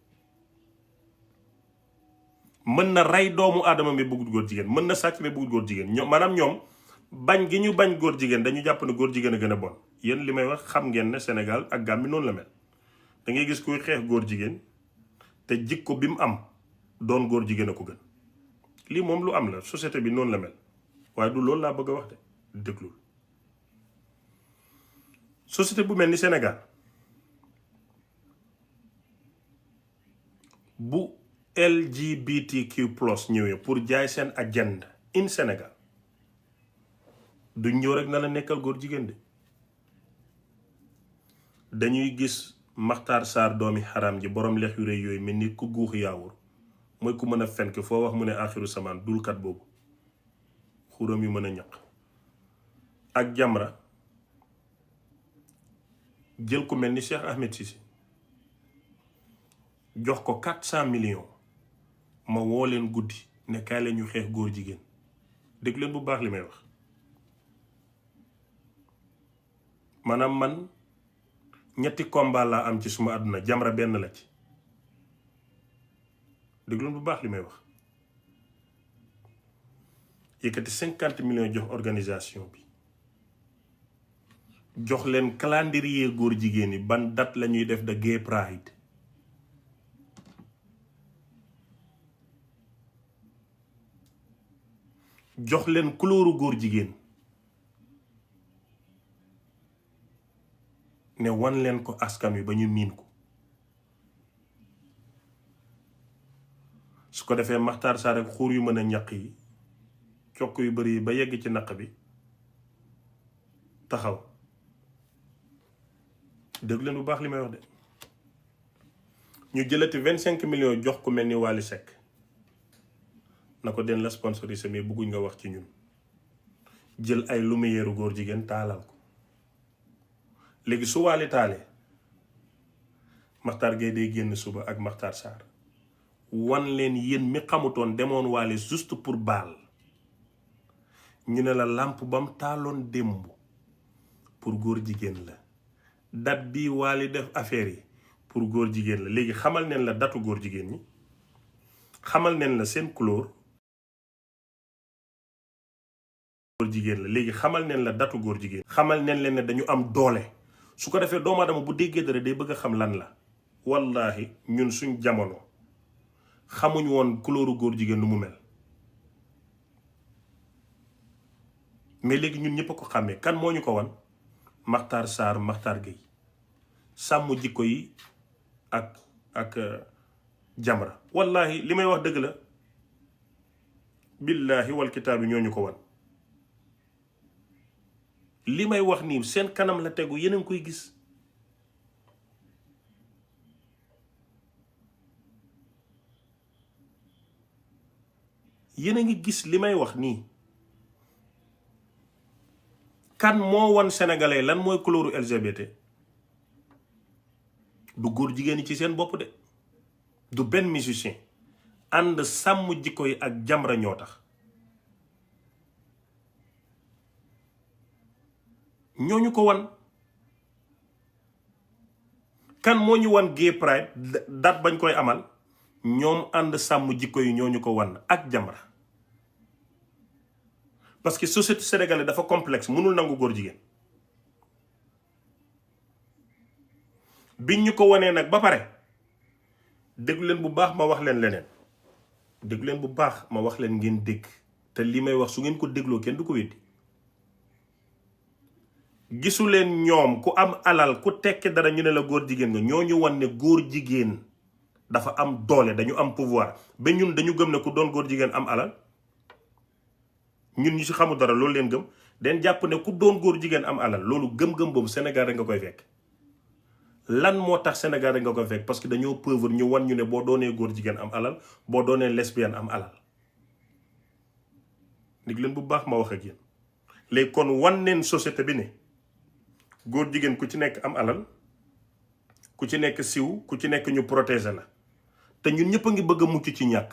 mën na rey doomu aadama mais bëggut góor jigéen mën na sàcc mais bëggut góor jigéen ñoom bañ gi ñu bañ góor jigéen dañu jàpp ne góor jigéen a gën a bon yéen li may wax xam ngeen ne Sénégal ak Gambie noonu la mel da ngay gis kuy xeex góor jigéen te jikko bi mu am doon góor jigéen a ko gën lii moom lu am la société bi noonu la mel waaye du loolu laa bëgg a wax de déglul société bu mel ni Sénégal bu LGBTQ plus ñëwee pour jaay seen agenda in Sénégal duñ ñëw rek na la nekkal góor jigéen de dañuy gis Maxtaar Sarr doomi xaram ji borom lex yu rëy yooyu mel ni ku guux yaawur mooy ku mën a fenk foo wax mu ne axiru samaan dulkat boobu xuram yu mën a ñaq ak Jamra jël ku mel ni Cheikh Ahmed Cissé jox ko 400 millions ma woo leen guddi ne kaay la ñu xeex góor jigéen dégg leen bu baax li may wax maanaam man ñetti combat laa am ci suma àdduna Jamra benn la ci dégg leen bu baax li may wax yëkkati 50 millions jox organisation bi jox leen calendrier góor jigéen yi ban date la ñuy def de Gay Pride jox leen couleur góor jigéen ne wan leen ko askan wi ba ñu miin ko su ko defee Maxtaar Sarr ak xuur yu mën a ñaq yi cokk yu bari yi ba yegg ci naq bi taxaw dégg leen bu baax li may wax de ñu jëlati 25 millions jox ko mel ni Wally Seck na ko den la sponsorisé mais bëgguñ nga wax ci ñun jël ay lumière góor jigéen taalal ko léegi su Wally taalee Maxtaar Gueye day génn suba ak Maxtaar Sarr wan leen yéen mi xamutoon demoon Wally juste pour baal ñu ne la làmp bam taaloon démb pour góor jigéen la date bii Wally def affaire yi pour góor jigéen la léegi xamal neen la datu góor jigéen ñi xamal neen la seen couleur góor jigéen la léegi xamal neen la datu góor jigéen xamal neen leen ne dañu am doole su ko defee doomu aadama bu déggee dara day bëgg a xam lan la wallahi ñun suñ jamono xamuñ woon couleur góor jigéen nu mu mel mais léegi ñun ñëpp a ko xàmmee kan moo ñu ko wan Maxtaar Sarr Maxtaar Gueye sàmm jikko yi ak Jamra wallahi li may wax dëgg la billahi wal kitaabi ñoo ñu ko wan li may wax nii seen kanam la tegu yéen a ngi koy gis yéen a ngi gis li may wax nii kan moo wan sénégalais lan mooy couleuru LGBT du góor jigéen ñi ci seen bopp de du benn musicien ànd sàmm jikko yi ak Jamra ñoo tax ñooñu ko wan kan moo ñu wan gay pride date bañ koy amal ñoom ànd sàmm jikko yi ñoo ñu ko wan ak Jamra parce que société sénégalaise dafa complexe mënul nangu góor jigéen biñ ñu ko wanee nag ba pare déglu leen bu baax ma wax leen leneen déglu leen bu baax ma wax leen ngeen dégg te li may wax su ngeen ko dégloo kenn du ko weddi gisu leen ñoom ku am alal ku tekki dara ñu ne la góor jigéen nga ñoo ñu wan ne góor jigéen dafa am doole dañu am pouvoir ba ñun dañu gëm ne ku doon góor jigéen am alal ñun ñu ci xamul dara loolu leen gëm den jàpp ne ku doon góor jigéen am alal loolu gëm-gëm boobu Sénégal rek nga koy fekk lan moo tax Sénégal rek nga koy fekk parce que dañoo pauvre ñu wan ñu ne boo doonee góor jigéen am alal boo doonee lesbienne am alal ndig leen bu baax ma wax ak yéen léegi kon wan neen société bi ne góor jigéen ku ci nekk am alal ku ci nekk siw ku ci nekk ñu protéger la te ñun ñëpp a ngi bëgg a mucc ci ñàkk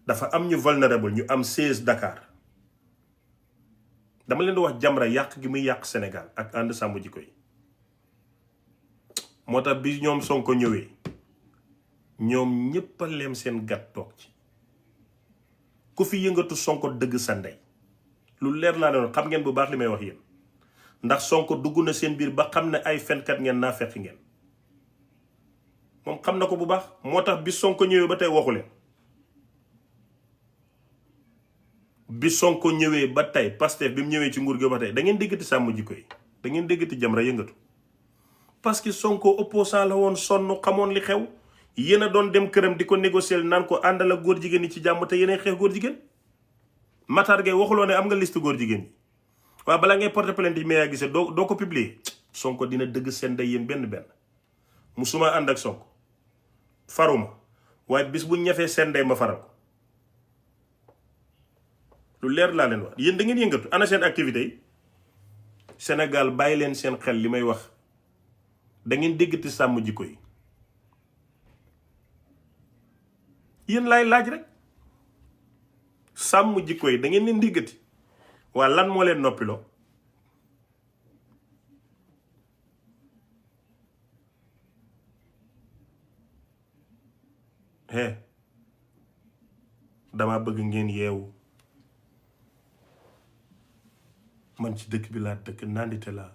dafa am ñu vulnérable ñu am 16 Dakar dama leen di wax Jamra yàq gi muy yàq Sénégal ak ànd sàmm jikko yi moo tax bi ñoom Sonko ñëwee ñoom ñëpp a leem seen gat toog ci ku fi yëngatu Sonko dëgg sa ndey lu leer laa leen xam ngeen bu baax li may wax yéen ndax Sonko dugg na seen biir ba xam ne ay fenkat ngeen naa fekk ngeen moom xam na ko bu baax moo tax bi Sonko ñëwee ba tey waxu leen bi Sonko ñëwee ba tey Pastef bi mu ñëwee ci nguur gi ba tey da ngeen déggati sàmm jikko yi da ngeen déggati Jamra yëngatu parce que Sonko opposant la woon sonn xamoon li xew yéen a doon dem këram di ko négocier naan ko àndal ak góor jigéen ñi ci jàmm te yéenay xeex góor jigéen Matar Gueye waxuloo ne am nga liste góor jigéen ñi waaw balaa ngay porter plainte yi mais yaa gisee doo ko publier Sonko dina dëgg seen day yéen benn musuma ànd ak Sonko faruma waaye bis bu ñafee seen day ma faral ko lu leer laa leen wax yéen da ngeen yëngatu ana seen activité yi Sénégal bàyyi leen seen xel li may wax da ngeen déggati sàmm jikko yi yéen laay laaj rek sàmm jikko yi da ngeen leen déggati waa lan moo leen noppiloo dama bëgg ngeen yeewu man ci dëkk bi laa dëkk nandite laa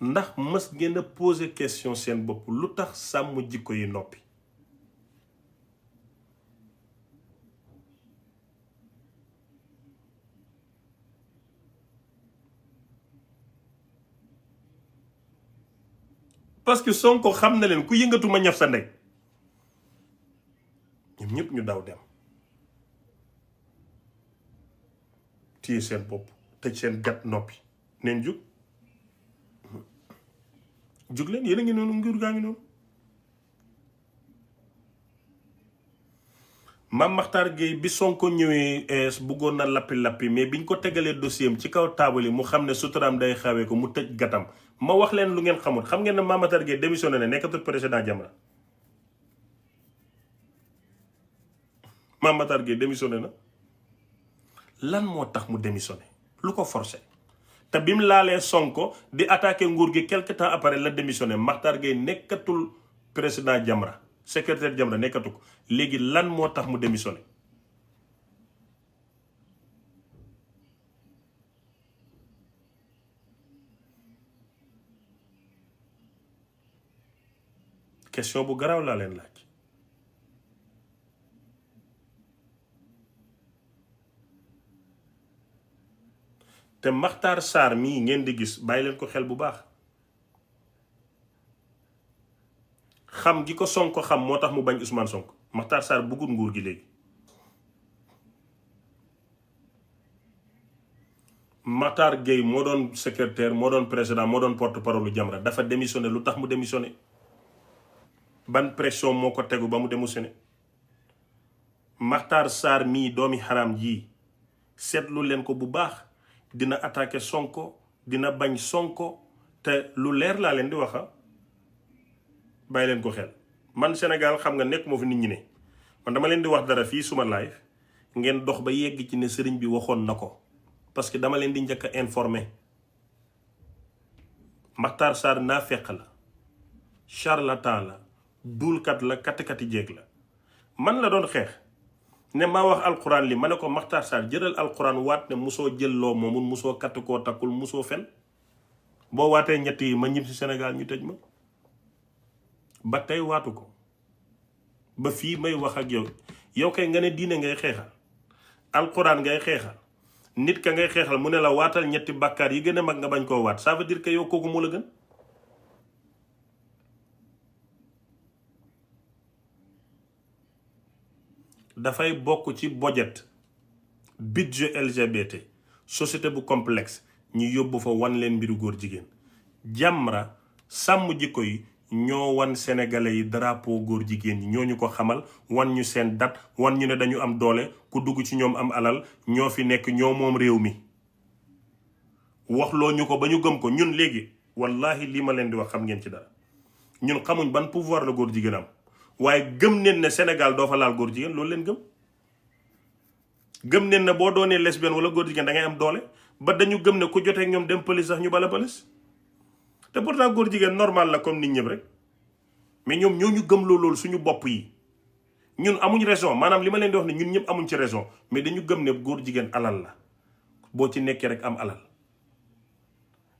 ndax mës ngeen a poser question seen bopp lu tax sàmm jikko yi noppi parce que Sonko xam na leen ku yëngatu ma ñaf sa ndey ñoom ñëpp ñu daw dem téye seen bopp tëj seen gat noppi neen jug leen yéen a ngi noonu nguur gaa ngi noonu Mame Makhtar Gueye bi Sonko ñëwee bëggoon na lappi mais biñ ko tegalee dossier am ci kaw taabal yi mu xam ne suturaam day xawee ko mu tëj gatam ma wax leen lu ngeen xamul xam ngeen ne Mame Makhtar Gueye démissionné na nekkatul président Jamra Mame Makhtar Gueye démissionné na lan moo tax mu démissionné lu ko forcé te bi mu laalee Sonko di attaqué nguur gi quelque temps après la démissionné Makhtar Gueye nekkatul président Jamra secrétaire Jamra nekkatu ko léegi lan moo tax mu démissionné question bu garaaw laa leen laaj te Makhtar Sarr mii ngeen di gis bàyyi leen ko xel bu baax xam gi ko Sonko xam moo tax mu bañ Ousmane Sonko Makhtar Sarr bëggul nguur gi léegi Makhtar Gueye moo doon secrétaire moo doon président moo doon porte-parole lu Jamra dafa démissionné lu tax mu démissionné ban pression moo ko tegu ba mu démissionné Makhtar Sarr mii doomi xaram jii seetlu leen ko bu baax dina attaqué Sonko dina bañ Sonko te lu leer laa leen di waxa bàyyi leen ko xel man Sénégal xam nga nekk moo fi nit ñi ne man dama leen di wax dara fii suma live ngeen dox ba yegg ci ne sëriñ bi waxoon na ko parce que dama leen di njëkk a informé Makhtar Sarr naafeq la, charlatan la, duulkat la, katikati jéeg la. man la doon xeex ne maa wax alquran li ma ne ko Makhtar Sarr jëlal alquran waat ne musoo jël loo moomul, musoo katt koo takkul, musoo fen. boo waatee ñett yi ma ñib si Sénégal ñu tëj ma. ba tey waatu ko ba fii may wax ak yow. yow kay nga ne diine ngay xeexal, alquran ngay xeexal, nit ka ngay xeexal mu ne la waatal ñetti bàkkaar yi gën a mag nga bañ koo waat. ça veut dire que yow kooku moo la gën. dafay bokk ci budget budget LGBT société bu complexe ñu yóbbu fa wan leen mbiru góor jigéen. Jamra sàmm jikko yi ñoo wan sénégalais yi drapeau góor jigéen ñi, ñoo ñu ko xamal, wan ñu seen dat, wan ñu ne dañu am doole, ku dugg ci ñoom am alal, ñoo fi nekk, ñoo moom réew mi. waxloo ñu ko ba ñu gëm ko. ñun léegi wallahi lii ma leen di wax xam ngeen ci dara. ñun xamuñ ban pouvoir la góor jigéen am, waaye gëm neen ne Sénégal doo fa laal góor jigéen, loolu leen gëm. gëm neen ne boo doonee lesbienne wala góor jigéen da ngay am doole, ba dañu gëm ne ku jotee ak ñoom dem police sax ñu bala police. te pourtant góor jigéen normal la comme nit ñëpp rek, mais ñoom ñoo ñu gëm loolu suñu bopp yi. ñun amuñ raison, maanaam li ma leen di wax ne ñun ñëpp amuñ ci raison, mais dañu gëm ne góor jigéen alal la, boo ci nekkee rek am alal.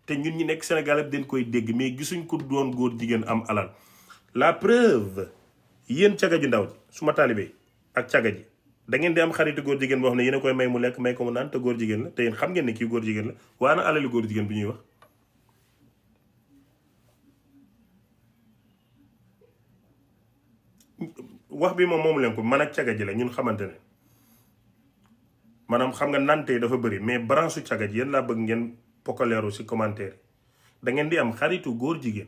te ñun ñi nekk Sénégal yëpp dañ koy dégg, mais gisuñ ko doon góor jigéen am alal. la preuve yéen caga ju ndaw ji suma taalibe ak caga ji da ngeen di am xaritu góor jigéen boo xam ne yéen a koy may mu lekk, may ko mu naan, te góor jigéen la, te yéen xam ngeen ne kii góor jigéen la. waa na alali góor jigéen bi ñuy wax. wax bi moom leen ko man ak caga ji la, ñun xamante ne maanaam xam nga nante dafa bëri, mais branche su caga ji yéen laa bëgg ngeen pokaleeru si commentaire yi. da ngeen di am xaritu góor jigéen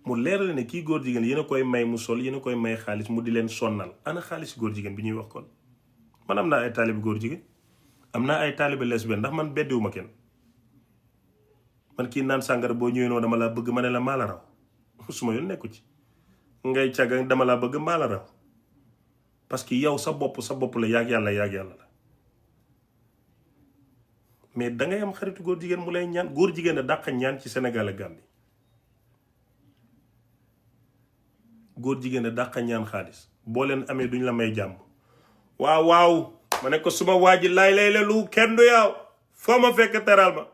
mu leeral ne kii góor jigéen yéen a koy may mu sol, yéen a koy may xaalis mu di leen sonnal. ana xaalis góor jigéen bi ñuy wax kon? man am naa ay taalibe góor jigéen, am naa ay taalibe lesbienne, ndax man beddiwuma kenn. man kii naan sàngara boo ñëwee noo dama laa bëgg ma ne la maa la raw suma yoon nekku ci. ngay càgga dama laa bëgg maa la raw, parce que yow sa bopp la, yaag yàlla la. mais dangay am xaritu góor jigéen mu lay ñaan. góor jigéen a dàq ñaan ci Sénégal ak Gambie. góor jigéen a dàq ñaan xaalis. boo leen amee duñ la may jàmm. waaw ma ne ko suma waa ji lay la lu kenn du yaaw foo ma fekk teral ma.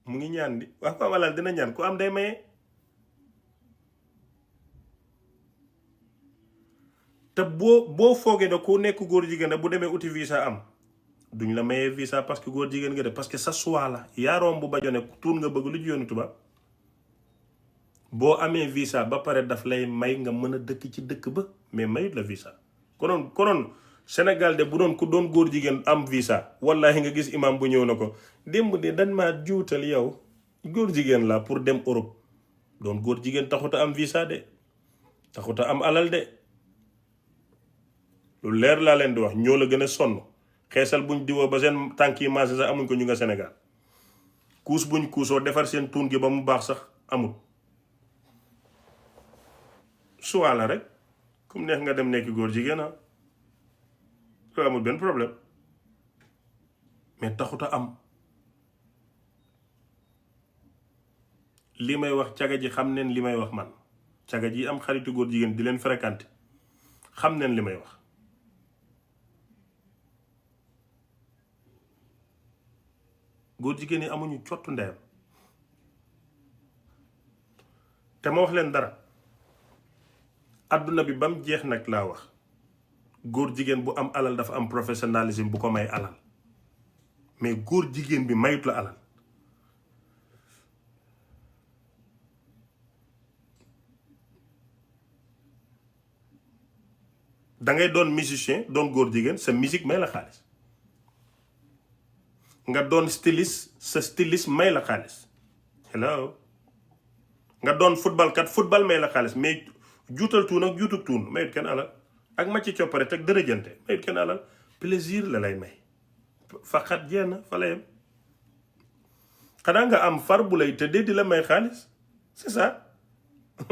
mu ngi ñaan di wax ko amalal dina ñaan ku am day maye. te boo foogee da ku nekk góor jigéen bu demee uti visa am duñ la mayee visa parce que góor jigéen nga def, parce que sa choix la. yaaroom bu bajone tuun nga bëgg lu ci yoonu tubaab. boo amee visa ba pare daf lay may nga mën a dëkk ci dëkk ba, mais mayut la visa. konoon Sénégal de bu doon ku doon góor jigéen am visa, wallahi nga gis imam bu ñëw na ko démb de dañ maa juutal yow góor jigéen la pour dem Europe. doon góor jigéen taxuta am visa de, taxuta am alal de. lu leer laa leen di wax, ñoo la gën a sonn. xeesal buñ diwoo ba seen tànk yi maase sax amuñ ko ñu nga Sénégal. kuus buñ kuusoo defar seen tuun gi ba mu baax sax amul. suwaa la rek comme neex nga dem nekk góor jigéen a loolu amul benn problème, mais taxut a am. li may wax caga ji xam neen li may wax man. caga ji am xaritu góor jigéen di leen fréquenté xam neen li may wax. góor jigéen yi amuñu cottu ndeyam. te ma wax leen dara, adduna bi ba mu jeex nag laa wax, góor jigéen bu am alal dafa am professionnalisme bu ko may alal, mais góor jigéen bi mayut la alal. da ngay doon musicien doon góor jigéen, sa musique may la xaalis. nga doon styliste, sa styliste may la xaalis. hello. nga doon football kat, football may la xaalis, mais juutal tuun ak juutug tuun mayut kenn alal. ak macci coppare teg dërëjante mayut kenn alal. plaisir la lay may. faqat jenn fa la yem. xanaa nga am far bu lay tëddee di la may xaalis, c'est ça.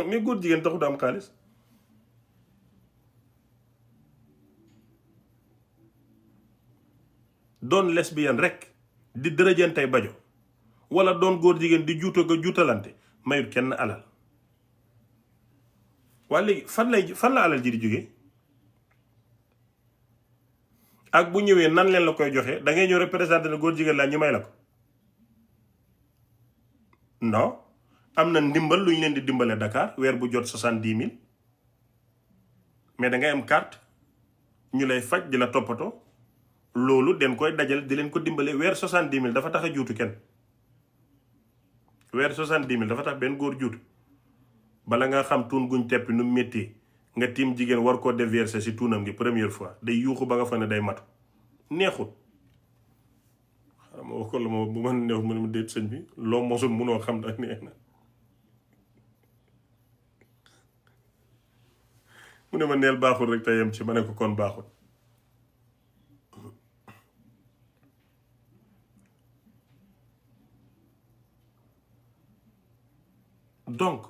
mais góor jigéen taxut am xaalis. doon lesbienne rek di dërëjantey bajo wala doon góor jigéen di juuta ga juutalante mayut kenn alal. waa léegi fan la alal ji di jóge ak bu ñëwee nan leen la koy joxe da ngay ñëw représenté ne góor jigéen laa ñu may la ko. non am na ndimbal lu ñu leen di dimbale Dakar weer bu jot 70 000 mais da ngay am carte ñu lay faj di la toppatoo loolu den koy dajal di leen ko dimbale weer 70 000 dafa tax a juutu kenn. weer 70 000 dafa tax benn góor juutu bala nga xam tuun guñ teppi nu métti nga tiim jigéen war koo déverser si tuunam gi première fois day yuuxu ba nga fa ne day matu neexut. xanaa ma wax ko la ma bu ma neex mu ne ma déet sëñ bi loo mosul munoo xam da neex na mu ne ma neel baaxul rek te yem ci ma ne ko kon baaxul. donc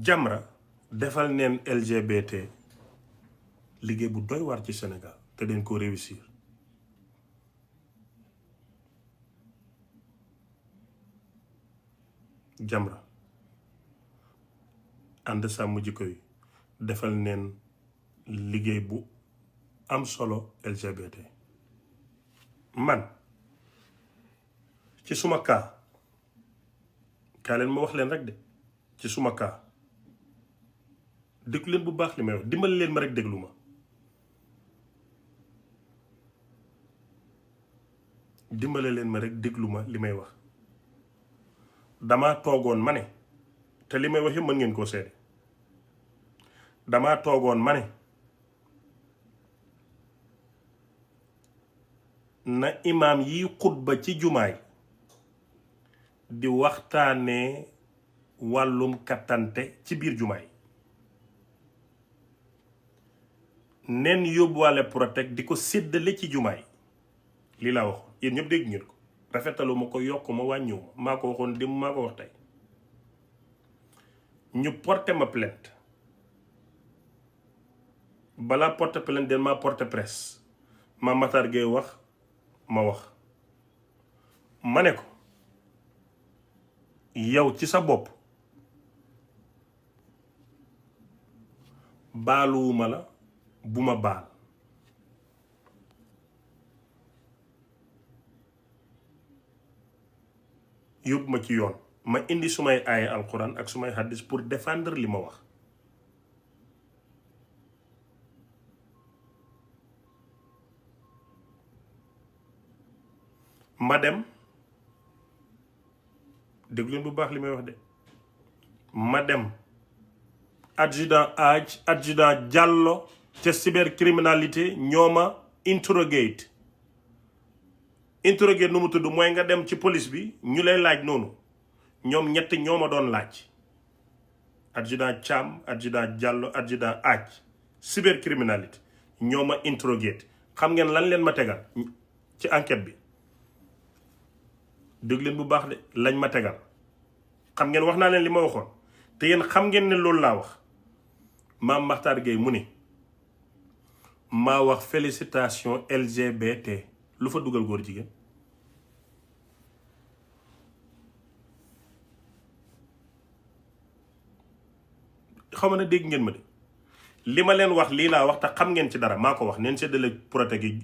Jamra defal neen LGBT liggéey bu doy war ci Sénégal te dañ ko réussir. Jamra ànd sàmm jikko yi defal neen liggéey bu am solo LGBT. man ci suma kaa leen ma wax leen rek de ci suma kaa déglu leen bu baax li may wax dimbali leen ma rek déglu ma. dimbale leen ma rek déglu ma li may wax damaa toogoon ma ne te li may wax yëpp mën ngeen koo seede damaa toogoon ma ne na imaam yi xutba ci jumaay di waxtaanee wàllum kattante ci biir jumaay nen yóbbuwaale Protek di ko séddale ci jumaay lii laa wax yéen ñëpp dégg ngeen ko rafetalu ma ko yokk ma wàññiw ma maa ko waxoon démb maa ko wax tey ñu porté ma plainte balaa porté plainte den maa porté presse ma Matar Gueye wax ma wax ma ne ko yow ci sa bopp baaluwuma la bu ma baal yóbbu ma ci yoon ma indi sumay aaya alquran ak sumay hadis pour défendre li ma wax ma dem déglu leen bu baax li may wax de ma dem adjudant Diallo ca cybercriminalité ñoo ma interrogate nu mu tudd mooy nga dem ci police bi ñu lay laaj noonu ñoom ñett ñoo ma doon laaj adjudant Thiam adjudant Diallo adjudant cybercriminalité ñoo ma interrogate xam ngeen lan leen ma tegal ci enquête bi dégg leen bu baax de lañ ma tegal xam ngeen wax naa leen li ma waxoon te yéen xam ngeen ne loolu laa wax maam Makhtar Gueye mu ne maa wax félicitation LGBT lu fa dugal góor jigéen xaw ma ne dégg ngeen ma de li ma leen wax lii laa wax te xam ngeen ci dara maa ko wax neen séddale Protek yi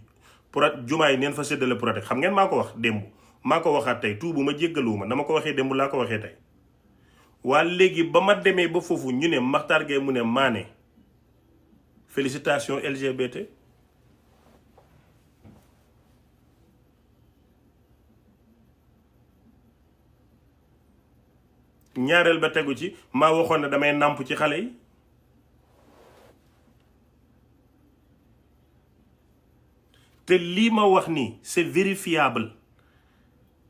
jumaa yi neen fa séddale Protek xam ngeen maa ko wax démb maa ko waxaat tey tuubu ma jéggaluwuma dama ko waxee démb laa ko waxee tey waa léegi ba ma demee ba foofu ñu ne Makhtar Gueye mu ne maa ne félicitation LGBT ñaareel ba tegu ci maa waxoon ne damay nàmp ci xale yi te lii ma wax nii c'est vérifiable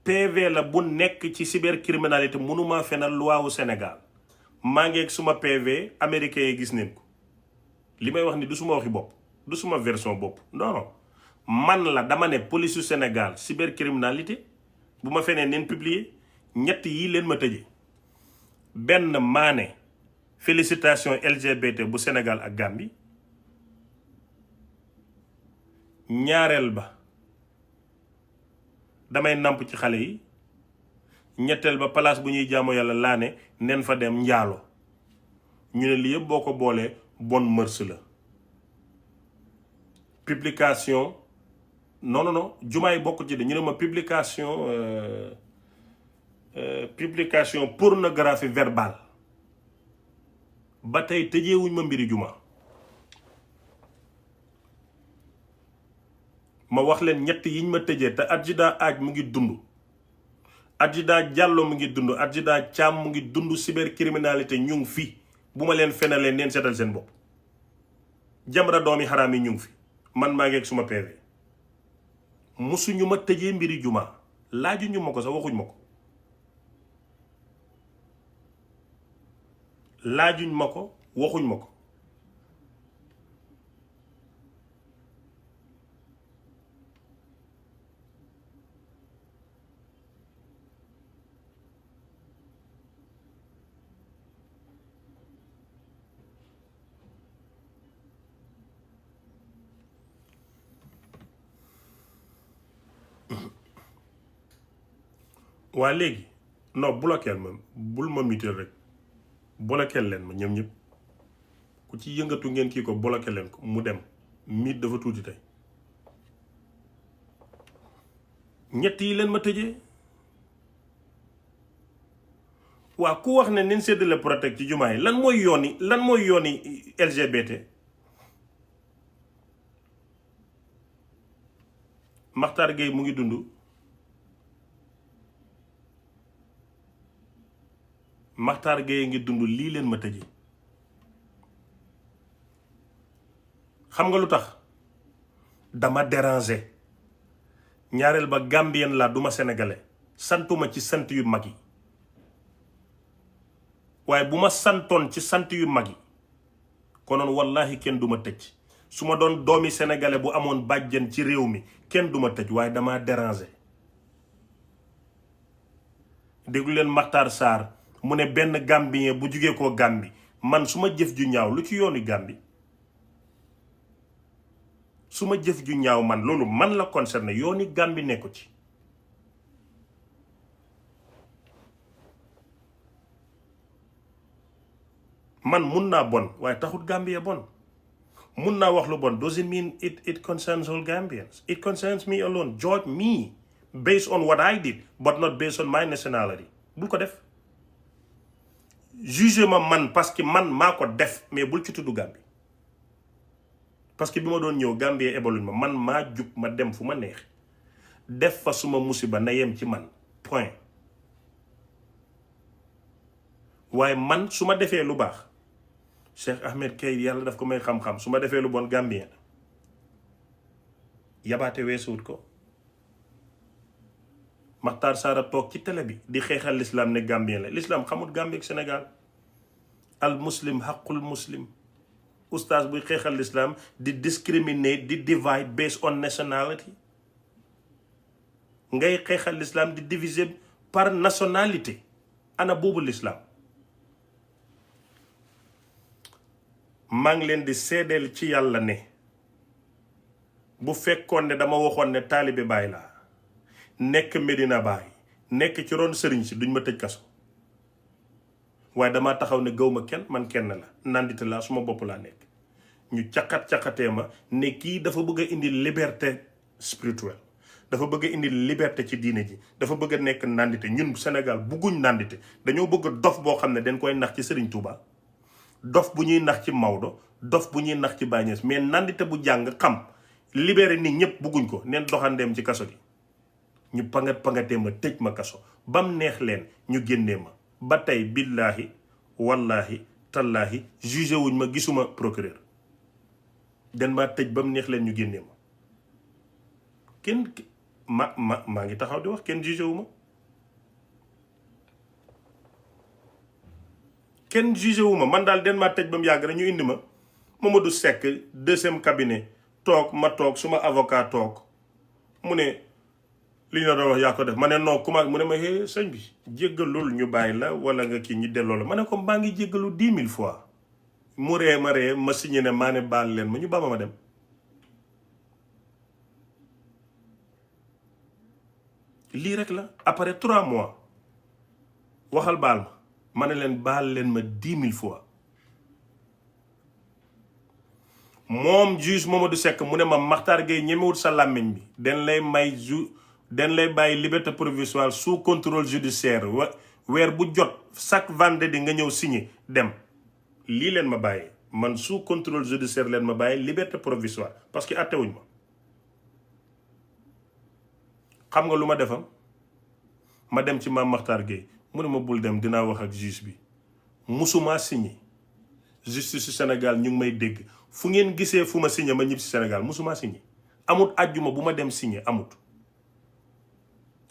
PV la bu nekk ci cybercriminalité mënuma fenal loi wu Sénégal maa ngi ak suma PV américain yi gis neen ko li may wax ni du suma waxi bopp du suma version bopp non man la dama ne police su Sénégal cybercriminalité bu ma fenee neen publier ñett yii leen ma tëje benn maa ne félicitation LGBT bu Sénégal ak Gambie ñaareel ba damay nàmp ci xale yi. ñetteel ba place bu ñuy jaamu yàlla laa ne nen fa dem njaalo ñu ne lii yëpp boo ko boolee bonne mœurs la. publication non jumaa yi bokk ci de ñu ne ma publication pornographie verbale ba tey tëjeewuñ ma mbiri juma. ma wax leen ñett yiñ ma tëjee te adjudant aaj mu ngi dund, adjudant Diallo mu ngi dund, adjudant Thiam mu ngi dund, cybercriminalité ñu ngi fi. bu ma leen fenalee neen seetal seen bopp. Jamra doomi xaraam yi ñu ngi fi, man maa ngi ak suma PV. musuñu ma tëjee mbiri juma, laajuñu ma ko sax, waxuñ ma ko. laajuñ ma ko, waxuñ ma ko. waa léegi non bloqueel ma, bul ma muter rek, bloqueel leen ma ñoom ñëpp ku ci yëngatu ngeen kii ko bloqué leen ko mu dem. miit dafa tuuti tey. ñett yi leen ma tëjee. waa ku wax ne nin séddale protect ci jumaa yi lan mooy yooni LGBT. Makhtar Gueye mu ngi dund. Makhtar Gueye ngi dund, lii leen ma tëjee. xam nga lu tax dama déranger. ñaareel ba gambien la duma sénégalais, santuma ci sant yu mag yi. waaye bu ma santoon ci sant yu mag yi konoon wallahi kenn duma tëj. su ma doon doomi sénégalais bu amoon bàjjen ci réew mi kenn duma tëj, waaye dama déranger. déglu leen Makhtar Sarr mu ne benn gambien bu jugee koo Gambi, man su ma jëf ju ñaaw lu ci yoonu Gambi. su ma jëf ju ñaaw man loolu man la concerné, yooni Gambi nekku ci. man mun naa bon waaye taxut Gambia bon. mun naa wax lu bon doesn't mean it concerns all Gambians. It concerns me alone. Judge me based on what I did but not based on my nationality. bul ko def. juge ma man parce que man maa ko def, mais bul ci tudd Gambie. parce que bi ma doon ñëw Gambie ebaluñ ma, man maa jug ma dem fu ma neex def fa suma musiba na yem ci man point. waaye man su ma defee lu baax, Cheikh Ahmed Kay yàlla daf ko may xam-xam, su ma defee lu bon Gambien yabaate weesuwut ko. Makhtar Sarr toog ci télé bi di xeexal l'islam ne Gambien la. L'islam xamut Gambie ak Sénégal. al muslim xaqul muslim. oustaz buy xeexal l'islam di discriminate, di divide based on nationality. ngay xeexal l'islam di diviser par nationalité. ana boobu l'islam. maa ngi leen di seedeel ci yàlla ne bu fekkoon ne dama waxoon ne taalibe Baay laa nekk Medina Baay nekk ci ron sëriñ si duñ ma tëj kaso. waaye damaa taxaw ne gëw ma kenn, man kenn la, nandite laa, suma bopp laa nekk. ñu caqat-caqatee ma ne kii dafa bëgg a indi liberté spirituelle, dafa bëgg a indi liberté ci diine ji, dafa bëgg a nekk nandite. ñun Sénégal bugguñ nandite, dañoo bëgg dof boo xam ne dañ koy nax ci Sëriñ Tuuba, dof bu ñuy nax ci Maodo, dof bu ñuy nax ci Baay Ñas. mais nandite bu jàng xam libéré nit ñëpp bugguñ ko, neen doxandeem ci kaso gi. ñu pangatee ma tëj ma kaso bam neex leen ñu génnee ma. ba tey billaahi wallahi tallaahi jugé wuñ ma, gisuma procureur. den maa tëj bam neex leen ñu génnee ma. kenn maa ngi taxaw di wax kenn jugé wu ma. kenn jugé wu ma, man daal den maa tëj ba mu yàgg rek ñu indi ma Mamadou Seck deuxième cabinet toog, ma toog, suma avocat toog, mu ne li ñu la doon wax yaa ko def. ma ne non comment, mu ne ma hé sëñ bi jéggalul ñu bàyyi la wala nga kii ñu delloo la. ma ne ko maa ngi jéggalu 10 000 fois. mu ree ma signé ne maa ne baal leen ma, ñu ba ma dem. lii rek la. après 3 mois waxal baal ma ne leen baal leen ma 10 000 fois. moom juge Mamadou Seck mu ne ma Makhtar Gueye ñemewut sa làmmiñ bi den lay bàyyi liberté provisoire sous contrôle judiciaire weer bu jot chaque vendredi nga ñëw signé dem. lii leen ma bàyyi man sous contrôle judiciaire leen ma bàyyi liberté provisoire parce que attewuñ ma. xam nga lu ma defam ma dem ci maam Makhtar Gueye mu ne ma bul dem dinaa wax ak juge bi musuma signé. justice su Sénégal ñu ngi may dégg fu ngeen gisee fu ma signé ma ñib si Sénégal musuma signé amut àjjuma bu ma dem signé amut.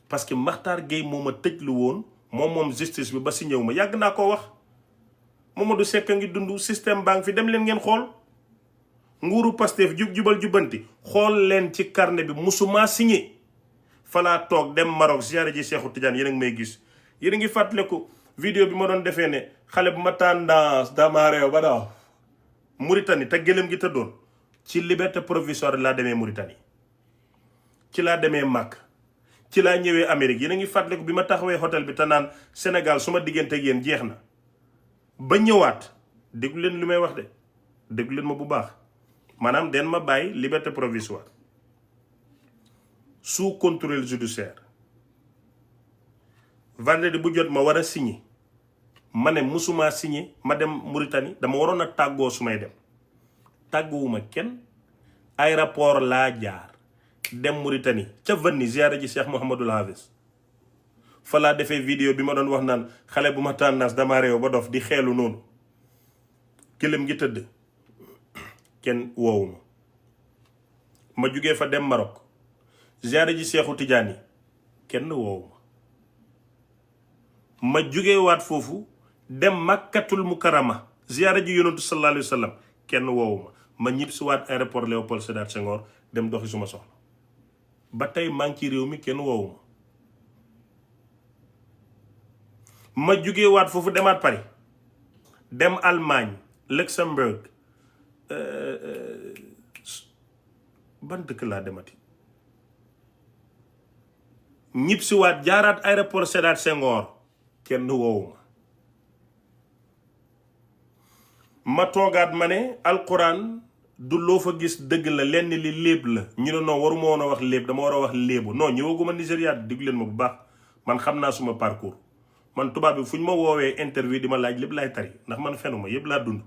parce que Makhtar Gueye moo ma tëj lu woon moom justice bi ba signé wu ma yàgg naa koo wax. Mamadou Seck a ngi dund système banque fi dem leen ngeen xool nguuru Pastef jubal jubbanti xool leen ci carnet bi musuma signé. falaa toog dem Maroc ziyaare ji Cheikhou Tidiane yéen a ngi may gis yéen a ngi fàttaliku vidéo bi ma doon defee ne xale bu ma tendance dama réew ba daaw Mauritanie te gëlëm gi tëddoon ci liberté provisoire laa demee Mauritanie ci laa demee Màkk ci laa ñëwee Amérique yéen a ngi fàttaliku bi ma taxawee hôtel bi te naan Sénégal su ma diggante ak yéen jeex na ba ñëwaat déglu leen li may wax de déglu leen ma bu baax maanaam den ma bàyyi liberté provisoire sous contrôle judiciaire vendredi bu jot ma war a signé ma ne musuma signé ma dem Mauritanie dama waroon a tàggoo su may dem tàgguwuma kenn aéroport laa jaar dem Mauritanie ca Vanni ziyaare ji Cheikh Mouhamadul Hafiz fa laa defee vidéo bi ma doon wax naan xale bu ma tànnaas dama réew ba dof di xeelu noonu gëlëm gi tëdd kenn woowu ma jugee fa dem Maroc ziyaare ji Cheikhou Tidiane kenn woowu ma jugee waat foofu dem Makkatul Mukarrama ziyaare ji yonantu sallallahu alayhi wa sallam kenn woowu ma ñib si waat aéroport Léopold Sédar Senghor dem doxi suma soxla ba tey maa ngi ci réew mi kenn woowu ma jugee waat foofu demaat Paris dem Allemagne Luxembourg ban dëkk laa demati ñib si waat jaaraat aéroport Sédar Senghor kenn woowu ma toogaat ma ne alquran du loo fa gis dëgg la lenn li léeb la ñu ne non waruma woon a wax léeb dama war a wax léebu non ñëwaguma Nigéria diggu leen ma bu baax man xam naa suma parcours man tubaab bi fu ñu ma woowee interview di ma laaj lépp laay tari ndax man fenuma yëpp laa dund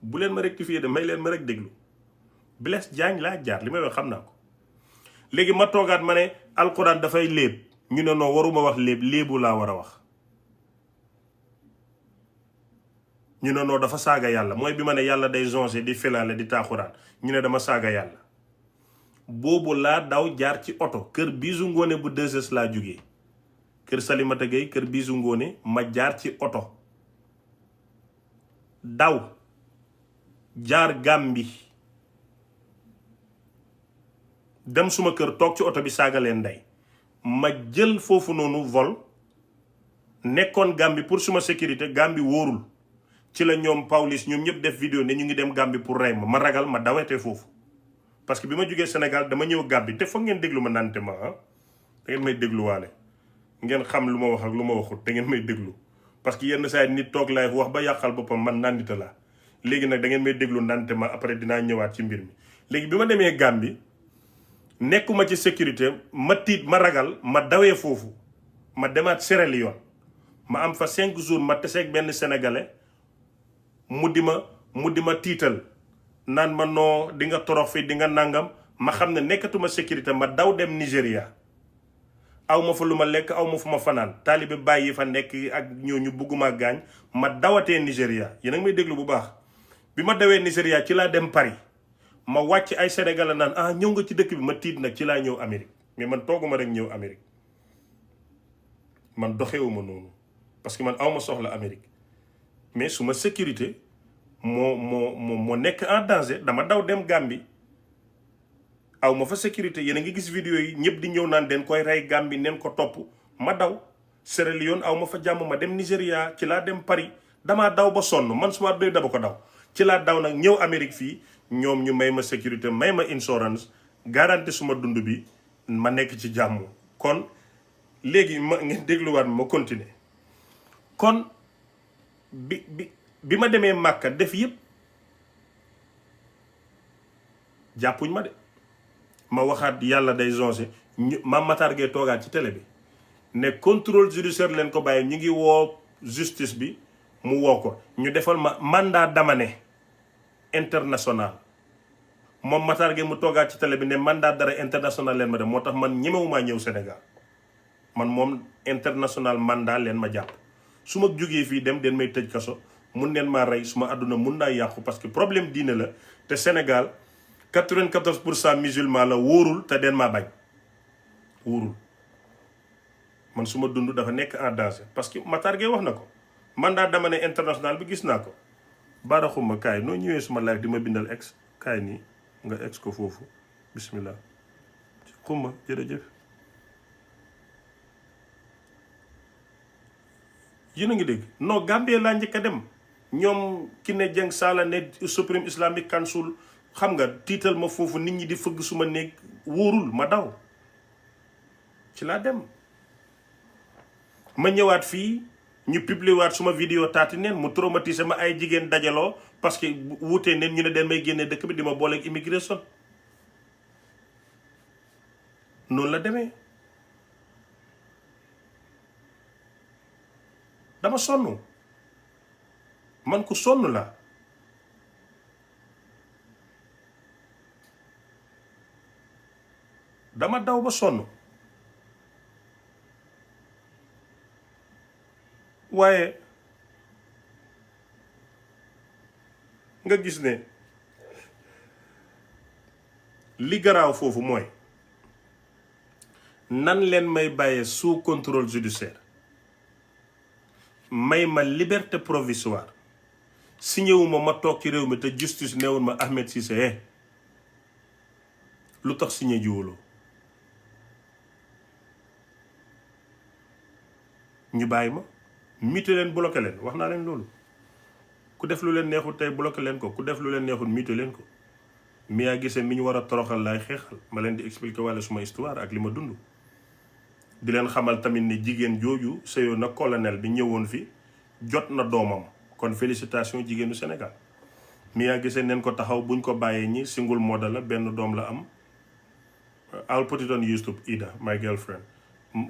bu leen ma rectifier de may leen ma rek déglu Blaise Diagne laa jaar li may wax xam naa ko léegi ma toogaat ma ne alquran dafay léeb ñu ne non waruma wax léeb léebu laa war a wax ñu ne non dafa saaga yàlla mooy bi ma ne yàlla day jonge di filaale di taaxuraan ñu ne dama saaga yàlla boobu laa daw jaar ci oto kër Bisu Ngoone bu 2S laa jógee kër Salimata Gueye kër Bisu Ngoone ma jaar ci oto daw jaar Gàmbi dem suma kër toog ci oto bi saaga leen ndey ma jël foofu noonu vol nekkoon Gàmbi pour suma sécurité Gàmbi wóorul ci la ñoom Pawlish ñoom ñëpp def vidéo ne ñu ngi dem Gàmbi pour rey ma ragal ma dawetee foofu parce que bi ma jógee Sénégal dama ñëw Gàmbi te foog ngeen déglu ma nante ma da ngeen may dégluwaale ngeen xam lu ma wax ak lu ma waxut da ngeen may déglu parce que yenn saa yi nit toog live wax ba yàqal boppam man nandita la léegi nag da ngeen may déglu nante ma après dinaa ñëwaat ci mbir mi léegi bi ma demee Gàmbi nekkuma ci sécurité ma tiit ma ragal ma dawee foofu ma demaat Sierra Leone ma am fa 5 jours ma teseeg benn sénégalais mu di ma tiital naan ma noo di nga torox fi di nga nangam ma xam ne nekkatuma sécurité ma daw dem Nigéria aw ma fa lu ma lekk aw ma fu ma fanaan taalibe bàyyi fa nekk ak ñooñu bugguma gaañ ma dawatee Nigéria yéen a ngi may déglu bu baax bi ma dawee Nigéria ci laa dem Paris ma wàcc ay Sénégalais naan ñëw nga ci dëkk bi ma tiit nag ci laa ñëw Amérique mais man tooguma rek ñëw Amérique man doxewuma noonu parce que man awma soxla Amérique mais suma sécurité moo nekk en danger dama daw dem Gambie aw ma fa sécurité yéen a ngi gis vidéo yi ñëpp di ñëw naan den koy rey Gambie neen ko topp ma daw Sierra Leone aw ma fa jàmm ma dem Nigéria ci laa dem Paris damaa daw ba sonn man suma doy daba ko daw ci laa daw nag ñëw Amérique fii ñoom ñu may ma sécurité may ma insurance garanti suma dund bi ma nekk ci jàmm kon léegi ma ngeen dégluwaat ma continuer. kon bi ma demee Màkka def yëpp jàppuñ ma de ma waxaat yàlla day zongé ma Matar Gueye toogaat ci télé bi ne contrôle judiciaire leen ko bàyyi ñu ngi woo justice bi mu woo ko ñu defal ma mandat d'amener international. moom Matar Gueye mu toogaat ci télé bi ne mandat d'arrêt international leen ma dem moo tax man ñemewumaa ñëw Sénégal man moom international mandat leen ma jàpp. su ma jógee fii dem den may tëj kaso mun neen maa rey suma àdduna mun naa yàqu parce que problème diine la te Sénégal 94% musulman la wóorul te den maa bañ wóorul man su ma dund dafa nekk en danger parce que Matar Gueye wax na ko mandat d'amener international bi gis naa ko. baaraxuma kaay noo ñëwee suma live di ma bindal ex kaay nii nga ex ko foofu bismillah xuma jërëjëf. yéen a ngi dégg non Gambie laa njëkk a dem ñoom ki ne Jeng Saala ne Supreme Islamic Council xam nga tiital ma foofu nit ñi di fëgg suma néeg wóorul ma daw ci laa dem. ma ñëwaat fii ñu publier waat suma vidéo taati neen mu traumatisé ma ay jigéen dajaloo parce que wuutee neen ñu ne den may génne dëkk bi di ma booleeg immigration noonu la demee. dama sonn man ku sonn la dama daw ba sonn waaye nga gis ne li garaaw foofu mooy nan leen may bàyyee sous contrôle judiciaire may ma liberté provisoire si ñëwuma ma toog ci réew mi te justice newul ma Ahmed Cissé lu tax signé jiwuloo ñu bàyyi ma muté leen bloqué leen wax naa leen loolu ku def lu leen neexul tey bloqué leen ko ku def lu leen neexul muté leen ko Mia Guissé mi ñu war a toroxal laay xeexal ma leen di expliquer walla suma histoire ak li ma dund di leen xamal tamit ni jigéen jooju sëyoon na colonel bi ñëwoon fi jot na doomam kon félicitation jigéenu Sénégal Mia Guissé neen ko taxaw buñ ko bàyyee ñi single mother la benn doom la am. I'll put it on YouTube, Ida my girlfriend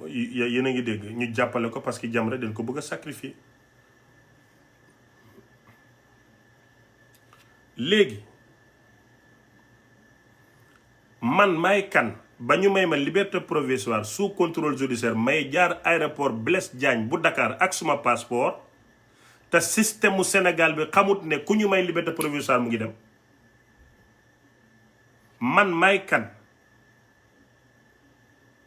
yéen a ngi dégg ñu jàppale ko parce que Jamra dañ ko bëgg a sacrifier. léegi man may kan ba ñu may ma liberté provisoire sous contrôle judiciaire may jaar aéroport Blaise Diagne bu Dakar ak suma passeport te système mu Sénégal bi xamut ne ku ñu may liberté provisoire mu ngi dem. man may kan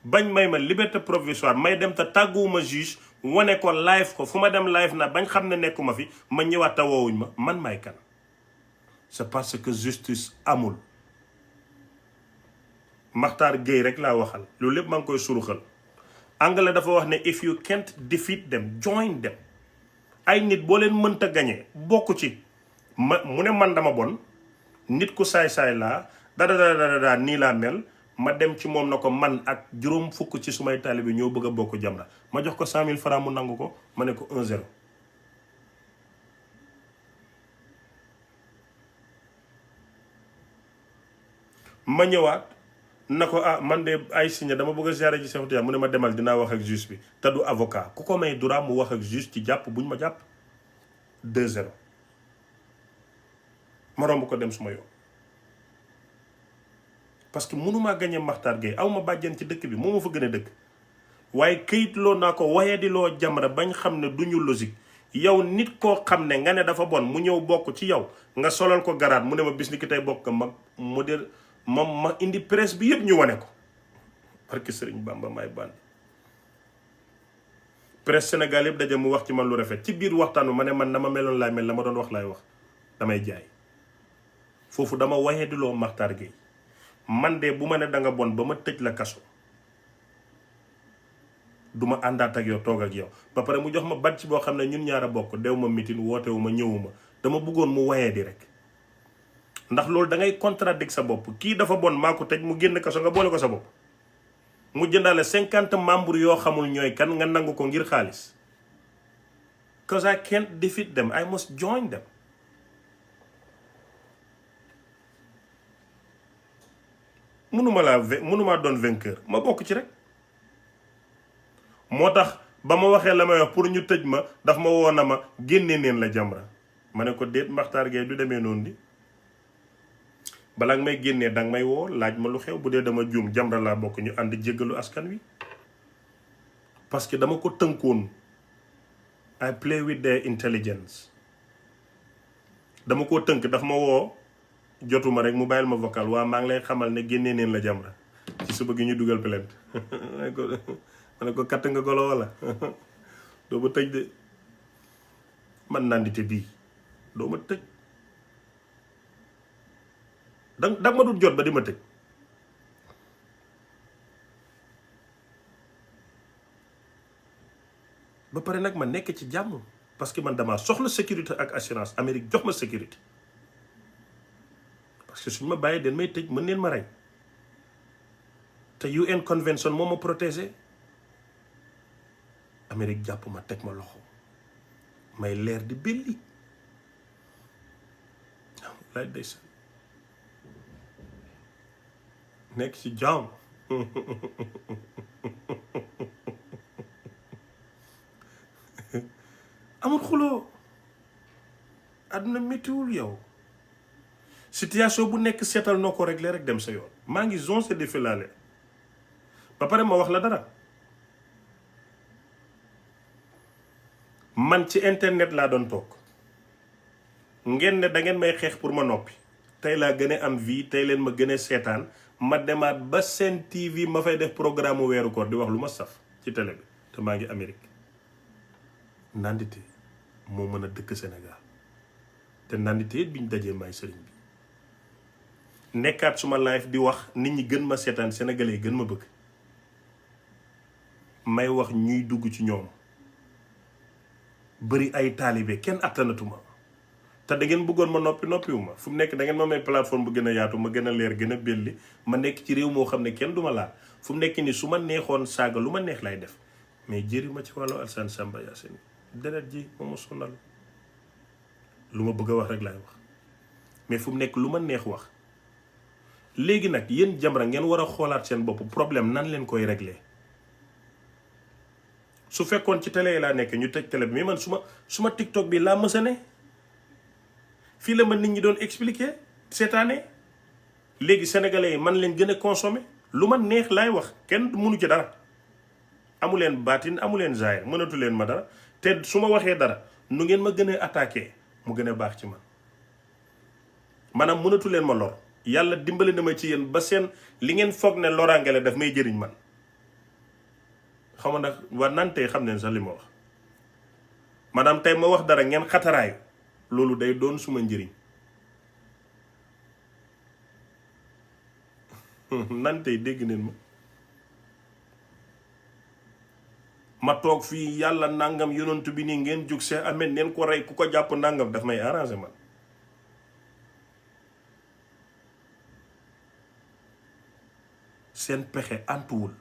bañ may ma liberté provisoire may dem te tàgguwuma juge wane ko live ko fu ma dem live na bañ xam ne nekkuma fi ma ñëwaat te woowuñ ma man may kan. c'est parce que justice amul. Matar Gueye rek laa waxal loolu lépp maa ngi koy suruxal. anglais dafa wax ne if you can't defeat them join them. ay nit boo leen mënta gañee bokk ci mu ne man dama bon nit ku saay-saay laa dada nii laa mel ma dem ci moom na ko man ak juróom fukk ci sumay taalibe ñoo bëgg a bokk Jamra ma jox ko 100 000 francs mu nangu ko ma ne ko 1-0. ma ñëwaat na ko man de ay signé dama bëgg a ziare ji Cheikh Tidiane mu ne ma demal dinaa wax ak juge bi te du avocat ku ko may droit mu wax ak juge ci jàpp buñ ma jàpp 2-0 ma romb ko dem suma yoon parce que mënumaa gañe Matar Gueye aw ma bàjjen ci dëkk bi moo ma fa gën a dëkk waaye këyit loo naa ko waye di loo Jamra bañ xam ne duñu logique yow nit koo xam ne nga ne dafa bon mu ñëw bokk ci yow nga solal ko garaat mu ne ma bis ni ki tey bokk ma mu de ma indi presse bi yëpp ñu wane ko parce que Sëriñ Bamba may bànn presse Sénégal yëpp daje mu wax ci man lu rafet ci biir waxtaan bi ma ne man na ma meloon laay mel la ma doon wax laay wax damay jaay foofu dama waye di loo Matar Gueye man de bu ma ne danga bon ba ma tëj la kaso duma àndaat ak yow toog ak yow ba pare mu jox ma badge boo xam ne ñun ñaar a bokk dew ma mitin wootewu ma ñëwuma dama bëggoon mu wayee di rek ndax loolu da ngay contradict sa bopp kii dafa bon maa ko tëj mu génn kaso nga boole ko sa bopp mu jëndaale 50 membres yoo xamul ñooy kan nga nangu ko ngir xaalis. Because I can't defeat them, I must join them. mënuma doon vainqueur ma bokk ci rek. moo tax ba ma waxee la may wax pour ñu tëj ma daf ma woo na ma génne neen la Jamra ma ne ko déet Makhtar Gueye du demee noonu di balaa nga may génnee danga may woo laaj ma lu xew bu dee dama juum Jamra laa bokk ñu ànd jéggalu askan wi parce que dama ko tënkoon. I play with their intelligence. dama ko tënk daf ma woo jotuma rek mu bàyyil ma vocal waa maa ngi lay xamal ne génnee neen la Jamra ci suba gi ñu dugal plainte ma ne ko katt nga golo wala doo ma tëj de man nandite bii doo ma tëj danga ma dul jot ba di ma tëj. ba pare nag ma nekk ci jàmm parce que man damaa soxla sécurité ak assurance Amérique jox ma sécurité parce que suñ ma bàyyee den may tëj mën neen ma rey te UN convention moo ma protégé Amérique jàpp ma teg ma loxo may leer di belli waaw laaj day sa nekk ci jàmm amul xuloo àdduna méttiwul yow situation bu nekk seetal noo ko réglé rek dem sa yoon maa ngi zone se défilaale ba pare ma wax la dara man ci internet laa doon toog ngeen ne da ngeen may xeex pour ma noppi tey laa gën a am vie tey leen ma gën a seetaan ma demaat ba Sen TV ma fay def programme weeru koor di wax lu ma saf ci télé bi te maa ngi Amérique nandite moo mën a dëkk Sénégal te nandite bi ñu dajee may sëriñ bi nekkaat suma live di wax nit ñi gën ma seetaan sénégalais gën ma bëgg may wax ñuy dugg ci ñoom bëri ay taalibe kenn attanatuma te da ngeen bëggoon ma noppiwuma fu mu nekk da ngeen ma may plateforme bu gën a yaatu ma gën a leer gën a belli ma nekk ci réew moo xam ne kenn duma laal fu mu nekk ni su ma neexoon saaga lu ma neex lay def mais jëri ma ci wàllu Alsane Samba Yacine deret ji moo ma sonal lu ma bëgg a wax rek laay wax mais fu mu nekk lu ma neex wax léegi nag yéen Jamra ngeen war a xoolaat seen bopp problème nan leen koy régler su fekkoon ci télé yi laa nekk ñu tëj télé bi mais man suma TikTok bi laa mësa ne fii la ma nit ñi doon expliquer seetaane léegi sénégalais yi man leen gën a consommer lu ma neex laay wax kenn mënu ci dara amu leen baatin amu leen zaahir mënatu leen ma dara te su ma waxee dara nu ngeen ma gën a attaqué mu gën a baax ci man maanaam mënatu leen ma lor yàlla dimbali na ma ci yéen ba seen li ngeen foog ne loraange la daf may jëriñ man xam nga nag waa nantee xam ne sax li ma wax maanaam tey ma wax dara ngeen xataraayu loolu day doon suma njëriñ nantey dégg neen ma toog fii yàlla nangam yonent bi nii ngeen jóg see amee neen ko rey ku ko jàpp nangam daf may arrangé man seen pexe antuwul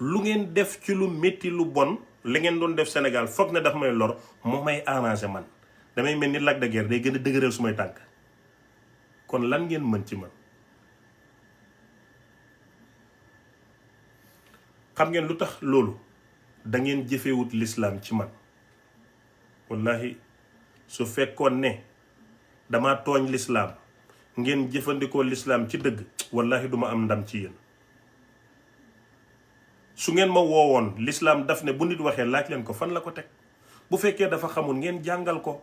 lu ngeen def ci lu métti lu bon li ngeen doon def Sénégal foog ne daf may lor moo may arrangé man damay mel ni Lac de Guiers day gën a dëgëral sumay tànk kon lan ngeen mën ci man xam ngeen lu tax loolu da ngeen jëfewut lislaam ci man wallahi su fekkoon ne dama tooñ lislaam ngeen jëfandikoo lislaam ci dëgg wallahi duma am ndam ci yéen su ngeen ma woowoon lislaam daf ne bu nit waxee laaj leen ko fan la ko teg bu fekkee dafa xamul ngeen jàngal ko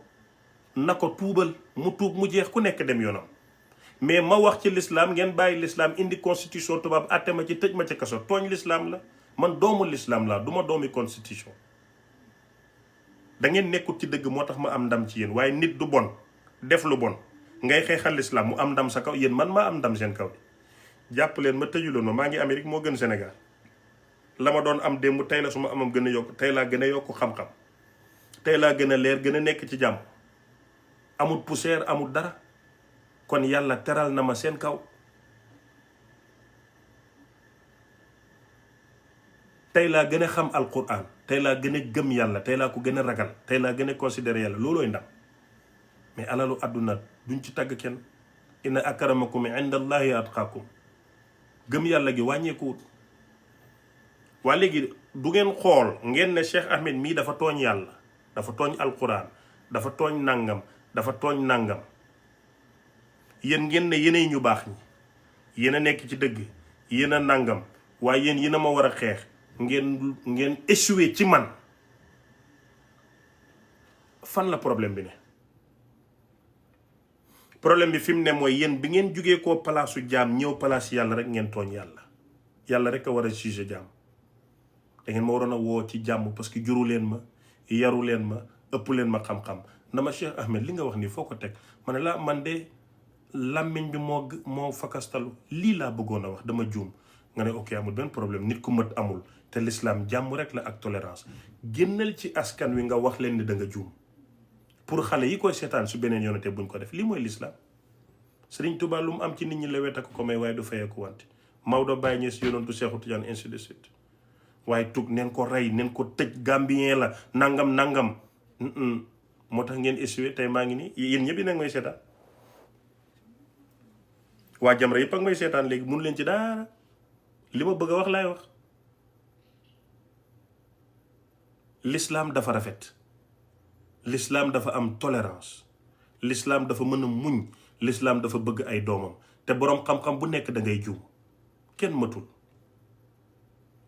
na ko tuubal mu tuub mu jeex ku nekk dem yoonam mais ma wax ci lislaam ngeen bàyyi lislaam indi constitution tubaab àtte ma ci tëj ma ci kaso tooñ lislaam la man doomu lislaam laa duma doomi constitution da ngeen nekkut ci dëgg moo tax ma am ndam ci yéen waaye nit du bon def lu bon ngay xeexal lislaam mu am ndam sa kaw yéen man maa am ndam seen kaw jàpp leen ma tëjuloon ma maa ngi Amérique moo gën Sénégal la ma doon am démb tey la su ma amam gën a yokk tey laa gën a yokk xam-xam tey laa gën a leer gën a nekk ci jàmm amul poussière amul dara kon yàlla teral na ma seen kaw. tey laa gën a xam alquran, tey laa gën a gëm yàlla, tey laa ko gën a ragal, tey laa gën a considéré yàlla. loolooy ndam. mais alalu àdduna duñ ci tàgg kenn. inna akramakum inda allahi atqakum. gëm yàlla gi wàññeekuwut. waa léegi du ngeen xool ngeen ne Cheikh Ahmed mii dafa tooñ yàlla, dafa tooñ alquran, dafa tooñ nangam, dafa tooñ nangam. yéen ngeen ne yéenay ñu baax ñi, yéen a nekk ci dëgg, yéen a nangam, waaye yéen a ma war a xeex. ngeen échoué ci man. fan la problème bi ne? problème bi fi mu ne mooy yéen bi ngeen jugee koo palaasu jaam ñëw palaas yàlla rek ngeen tooñ yàlla. yàlla rek a war a juger jaam. da ngeen ma waroon a woo ci jàmm parce que juru leen ma, yaru leen ma, ëpp leen ma xam-xam. na ma Cheikh Ahmed li nga wax nii foo ko teg? ma ne la man de làmmiñ bi moo fakastalu. lii laa bëggoon a wax, dama juum. nga ne ok, amul benn problème, nit ku mët amul. te l'islam jàmm rek la ak tolérance. génnal ci askan wi nga wax leen ni da nga juum. pour xale yi koy seetaan su beneen yoonate buñ ko def. lii mooy l'islam. Sëriñ Tuubaa lu mu am ci nit ñi la wet ak ko may waaye du fayeeku wante. Maodo Baye Niass yonantu Seexu Tijaan ainsi de suite. waaye tug neen ko rey, neen ko tëj, gambien la, nangam. moo tax ngeen essuyer tey maa ngi nii yéen ñëpp nag may seetaan. waa Jamra yëpp ak may seetaan léegi mun leen ci dara. li ma bëgg a wax laay wax. l'islam dafa rafet. l'islam dafa am tolérance. l'islam dafa mën a muñ. l'islam dafa bëgg ay doomam. te boroom xam-xam bu nekk da ngay juum. kenn matul.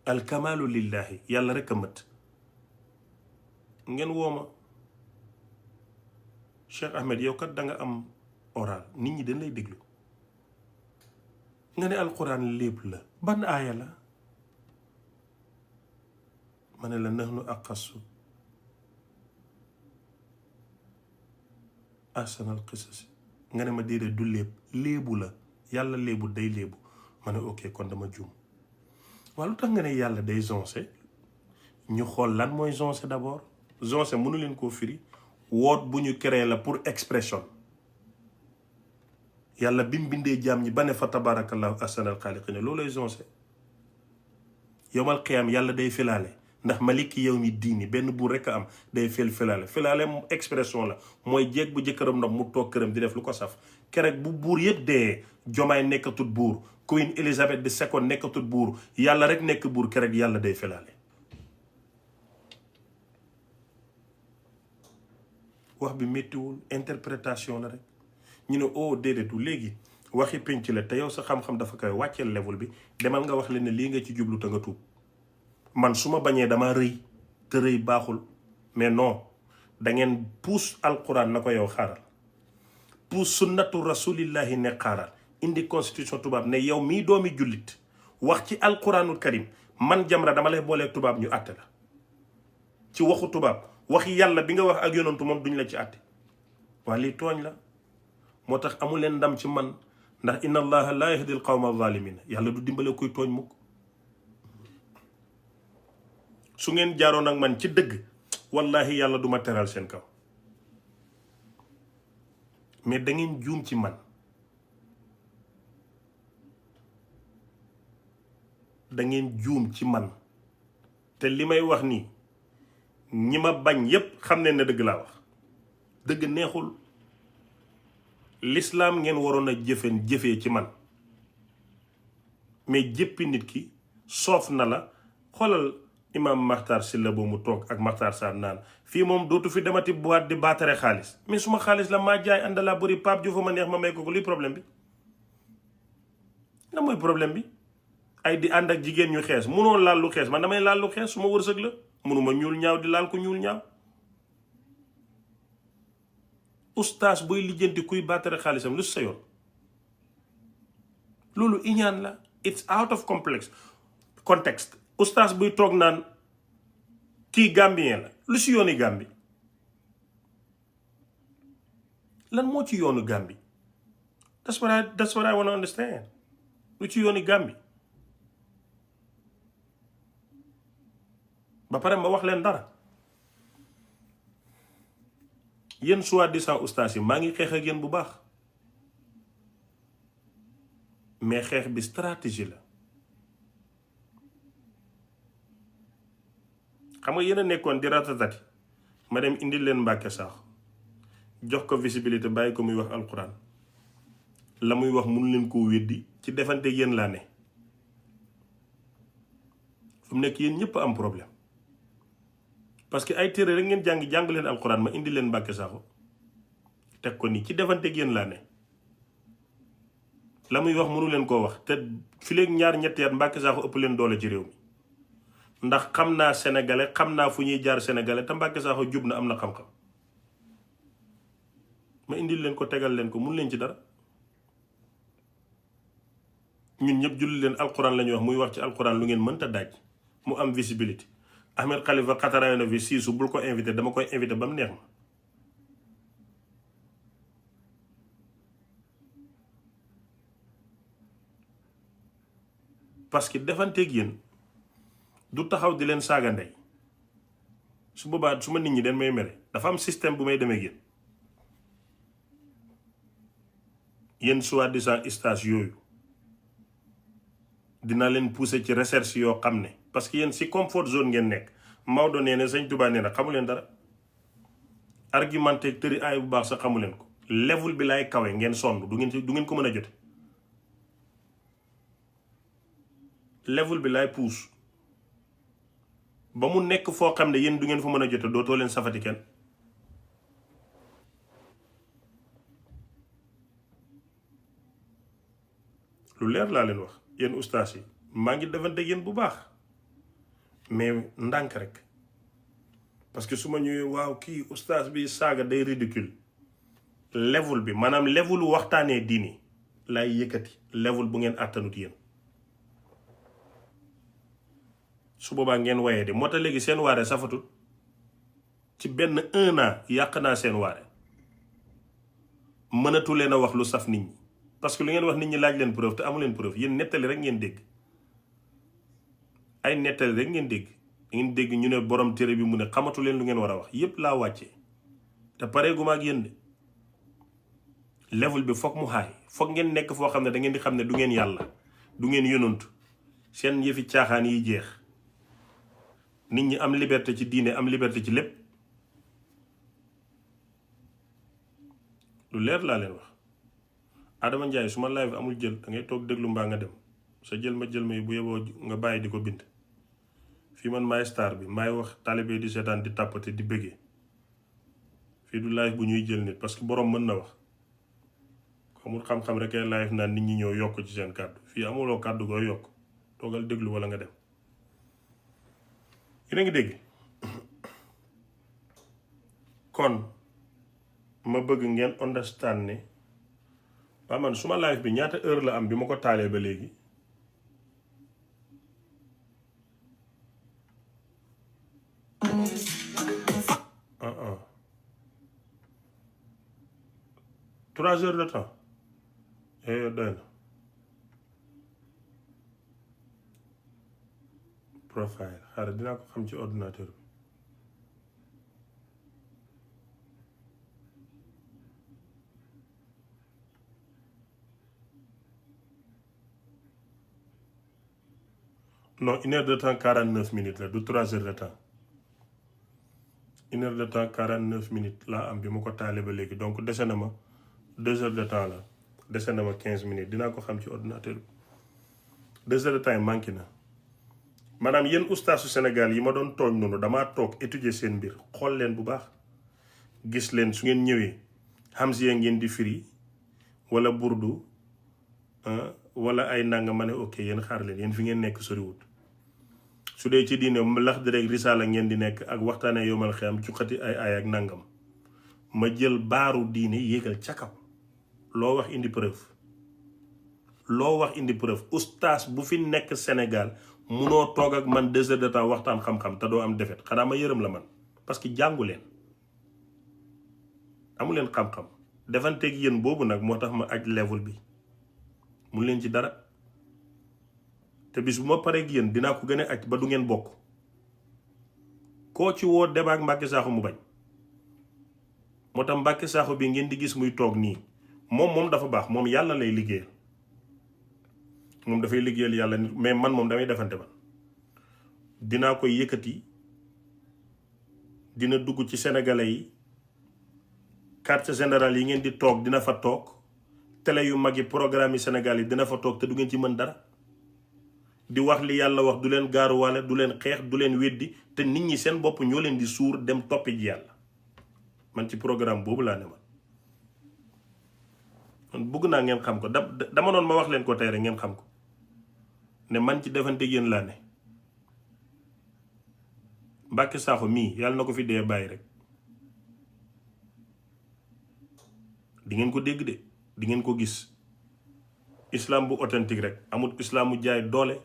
alkamaalu lillahi, yàlla rek a mët. ngeen wooma Cheikh Ahmed yow kat da nga am oral, nit ñi dañ lay déglu. nga ne alquran lépp la. ban aaya la? ma ne la nahnu aqassu ahsanal qisas. nga ne ma déedéet du léebu la. yàlla léebu day léebu. ma ne ok, kon dama juum. waaw lu tax nga ne yàlla day zonse? ñu xool lan mooy zonse d'abord. zonse mënu leen koo firi. woot bu ñu créé la pour expression. yàlla bi mu bindee jaam ñi ba ne fa tabarakallahu ahsanal xaaliqiina loolay zonse. yowmal qiyaam yàlla day filaale. ndax maliki yawmi diini benn buur rek a am, day filaale mu expression la. mooy jeeg bu jëkkëram ndox mu toog këram di def lu ko saf. keroog bu buur yëpp dee, Jomaay nekkatut buur, Queen Elizabeth II nekkatut buur, yàlla rek nekk buur, keroog yàlla day filaale. wax bi méttiwul, interprétation la rek. ñu ne oh déedéetu léegi waxi pénc la te yow sa xam-xam dafa koy wàcceel level bi, demal nga wax leen ne lii nga ci jublu te nga tuub. man su ma bañee dama rëy te rëy baaxul. mais non, da ngeen puus alquran na ko yow xaaral, puus sunnatu rasulillahi ne xaaral, indi constitution tubaab ne yow mii doomi jullit wax ci alquranul karim, man Jamra dama lay boolee tubaab ñu àtte la ci waxu tubaab. waxi yàlla bi nga wax ak yonantu moom duñ la ci àtte. waaye lii tooñ la. moo tax amu leen ndam ci man, ndax inna allaha la yahdi al qawma zalimina. yàlla du dimbale kuy tooñ mukk. su ngeen jaaroon ak man ci dëgg, wallahi yàlla du ma teral seen kaw. mais da ngeen juum ci man. da ngeen juum ci man. te li may wax nii ñi ma bañ yépp xam ne dëgg laa wax. dëgg neexul. l'islam ngeen waroon a jëfee ci man. mais jëppi nit ki soof na la. xoolal imam Makhtar Sylla boobu mu toog ak Makhtar Sarr naan fii moom dootu fi demati boîte di baatare xaalis. mais suma xaalis la maa jaay àndalaa bëri Pape Diouf ma neex ma may ko luy problème bi. la mooy problème bi. ay di ànd ak jigéen ñu xees munoo laal lu xees man damay laal lu xees su ma wërsëg la. munuma ñuul ñaaw di laal ko ñuul ñaaw. ustaas booy lijjanti kuy baatare xaalisam lu sa yoon. loolu iñaan la. it's out of context. ustaas buy toog naan kii gambien la lu si yooni Gambi. lan moo ci yoonu Gambi. that's what I want to understand. lu ci yooni Gambi. ba pare ma wax leen dara. yéen soi-disant ustaas yi maa ngi xeex ak yéen bu baax. mais xeex bi stratégie la. xam nga yéen a nekkoon di ratatati ma dem indil leen Mbàkke Sakho jox ko visibilité bàyyi ko muy wax alquran la muy wax mun leen koo weddi ci defante yéen laa ne fu mu nekk yéen ñëpp am problème parce que ay téere rek ngeen jàng leen alquran ma indi leen Mbàkke Sakho teg ko nii ci defante yéen laa ne la muy wax mënu leen koo wax te fileeg ñaar ñetti at Mbàkke Sakho ëpp leen doole ci réew mi ndax xam naa sénégalais xam naa fu ñuy jaar sénégalais te Mbàkke Sakho jub na am na xam-xam ma indil leen ko tegal leen ko mun leen ci dara ñun ñëpp julli leen alquran la ñuy wax muy wax ci alquran lu ngeen mënta daaj mu am visibilité Ahmed Khalifa xataraayo na fi siisu bul ko invité dama koy invité ba mu neex ma parce que defanteeg yéen du taxaw di leen saaga ndey su boobaa su ma nit ñi den may mere dafa am système bu may demee ak yéen soi-disant stage yooyu dina leen pousser ci recherche yoo xam ne parce que yéen si comfort zone ngeen nekk Maodo nee na Sëñ Tuubaa nee na xamu leen dara argumenté tëri aay bu baax sax xamu leen ko level bi laay kawe ngeen sonn du ngeen ko mën a jote level bi laay puus ba mu nekk foo xam ne yéen du ngeen fa mën a jote dootoo leen safati kenn lu leer laa leen wax yéen ustaas yi maa ngi defante yéen bu baax mais ndànk rek parce que su ma ñëwee waaw kii ustaas bi saaga day ridicule level bi maanaam levelu waxtaanee diini laay yëkkati level bu ngeen àttanut yéen su boobaa ngeen wayee de moo tax léegi seen waare safatut ci benn 1 an yàq naa seen waare mënatu leen a wax lu saf nit ñi parce que lu ngeen wax nit ñi laaj leen preuve te amu leen preuve yéen nettali rek ngeen dégg ay nettali rek ngeen dégg ngeen dégg ñu ne borom téere bi mu ne xamatu leen lu ngeen war a wax yépp laa wàccee te pareeguma ak yéen de level bi foog mu xaay foog ngeen nekk foo xam ne da ngeen di xam ne du ngeen yàlla du ngeen yonantu seen yëfi caaxaan yi jeex nit ñi am liberté ci diine am liberté ci lépp lu leer laa leen wax Adama Ndiaye su ma live amul jël da ngay toog déglu mbaa nga dem sa jël ma yi bu yeboo nga bàyyi di ko bind fii man maay star bi maay wax taalibe di seetaan di tàppate di bëggee fii du live bu ñuy jël nit parce que boroom mën na wax xamul xam-xam rek ay live naan nit ñi ñëw yokk ci seen kàddu fii amuloo kàddu goo yokk toogal déglu wala nga dem yéen a ngi dégg kon ma bëgg ngeen understand ne waa man suma live bi ñaata heure la am bi ma ko taalee ba léegi trois heures de temps doy na profile xaaral dinaa ko xam ci ordinateur bi non 1 heure de temps 49 minutes la du 3 heures de temps 1 heure de temps 49 minutes laa am bi ma ko taalee ba léegi donc dese na ma 2 heures de temps la dese na ma 15 minutes dinaa ko xam ci ordinateur bi 2 heures de temps yi manqué na maanaam yéen ustaasu Sénégal yi ma doon tooñ noonu damaa toog étudier seen mbir xool leen bu baax gis leen su ngeen ñëwee Hamziya ngeen di firi wala burdu wala ay nanga ma ne ok yéen xaar leen yéen fi ngeen nekk soriwut su dee ci diine lax di rek risaala ngeen di nekk ak waxtaanee yomal xiyam cuqati ay ak nangam ma jël baaru diine yéegal ca kaw loo wax indi preuve ustaas bu fi nekk Sénégal munoo toog ak man 2 heures de temps waxtaan xam-xam te doo am defet xanaa ma yërëm la man parce que jàngu leen amu leen xam-xam defanteeg yéen boobu nag moo tax ma aj level bi mun leen ci dara te bis bu ma pareeg yéen dinaa ko gën a aj ba du ngeen bokk koo ci woo débat ak Mbàkke Sakho mu bañ moo tax Mbàkke Sakho bi ngeen di gis muy toog nii moom dafa baax moom yàlla lay liggéeyal moom dafay liggéeyal yàlla nit, mais man moom damay defante man dinaa koy yëkkati, dina dugg ci sénégalais yi, quartier général yi ngeen di toog dina fa toog, télé yu mag yi programme yi Sénégal yi dina fa toog te du ngeen ci mën dara, di wax li yàlla wax, du leen gaaruwaale, du leen xeex, du leen weddi, te nit ñi seen bopp ñoo leen di suur dem toppi ji yàlla. man ci programme boobu laa ne man bëgg naa ngeen xam ko, dama noonu ma wax leen ko tey rek ngeen xam ko ne man ci defante yéen laa ne. Mbàkke Sakho mii yàlla na ko fi dee bàyyi rek, di ngeen ko dégg de, di ngeen ko gis. islam bu authentique rek, amul islaamu jaay doole,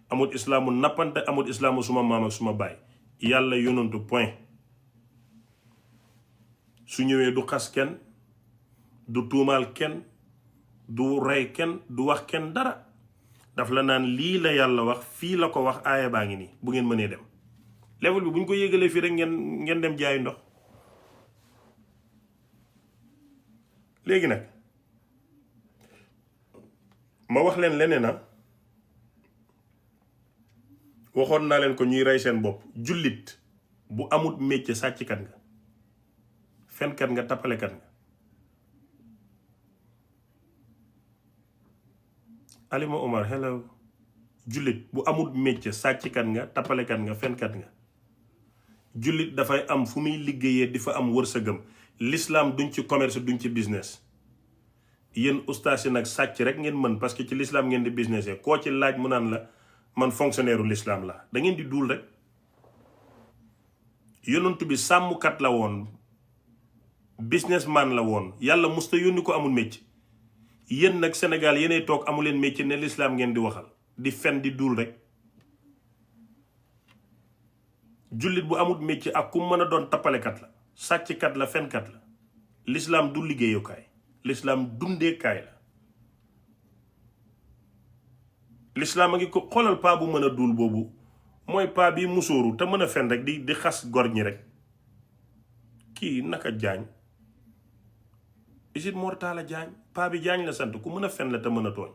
amul islaamu nappante, amul islaamu suma maam ak suma baay, yàlla yonantu point. su ñëwee du xas kenn, du tuumaal kenn, du rey kenn, du wax kenn dara, daf la naan lii la yàlla wax, fii la ko wax, aaya baa ngi nii bu ngeen mënee dem. level bi bu ñu ko yégalee fii rek ngeen dem jaayi ndox. léegi nag ma wax leen leneen na waxoon naa leen ko ñuy rey seen bopp. jullit bu amut métier sàcckat nga, fenkat nga, tappalekat nga. Alima Omar hello. jullit bu amut métier sàcckat nga, tappalekat nga, fenkat nga. jullit dafay am fu muy liggéeyee di fa am wërsëgam. l'islam duñ ci commerce, duñ ci business. yéen ustaas yi nag sàcc rek ngeen mën, parce que ci l'islam ngeen di businessé. koo ci laaj mu naan la man fonctionnaire u l'islam la. da ngeen di duul rek. yonent bi sàmmkat la woon, businessman la woon, yàlla musta yónni ko amul métier. yéen nag Sénégal yéenay toog amuleen métier ne l'islam ngeen di waxal, di fen di duul rek. jullit bu amul métier ak ku mën a doon tappalekat la, sàcckat la, fenkat la. l'islam du liggéeyukaay, l'islam dundeekaay la. l'islam a ngi ko xoolal paa bu mën a duul boobu, mooy paa bi musóoru te mën a fen rek di xas gor ñi rek. kii naka jaañ isit mortala jaañ, paa bi jaañ la sant, ku mën a fen la te mën a tooñ.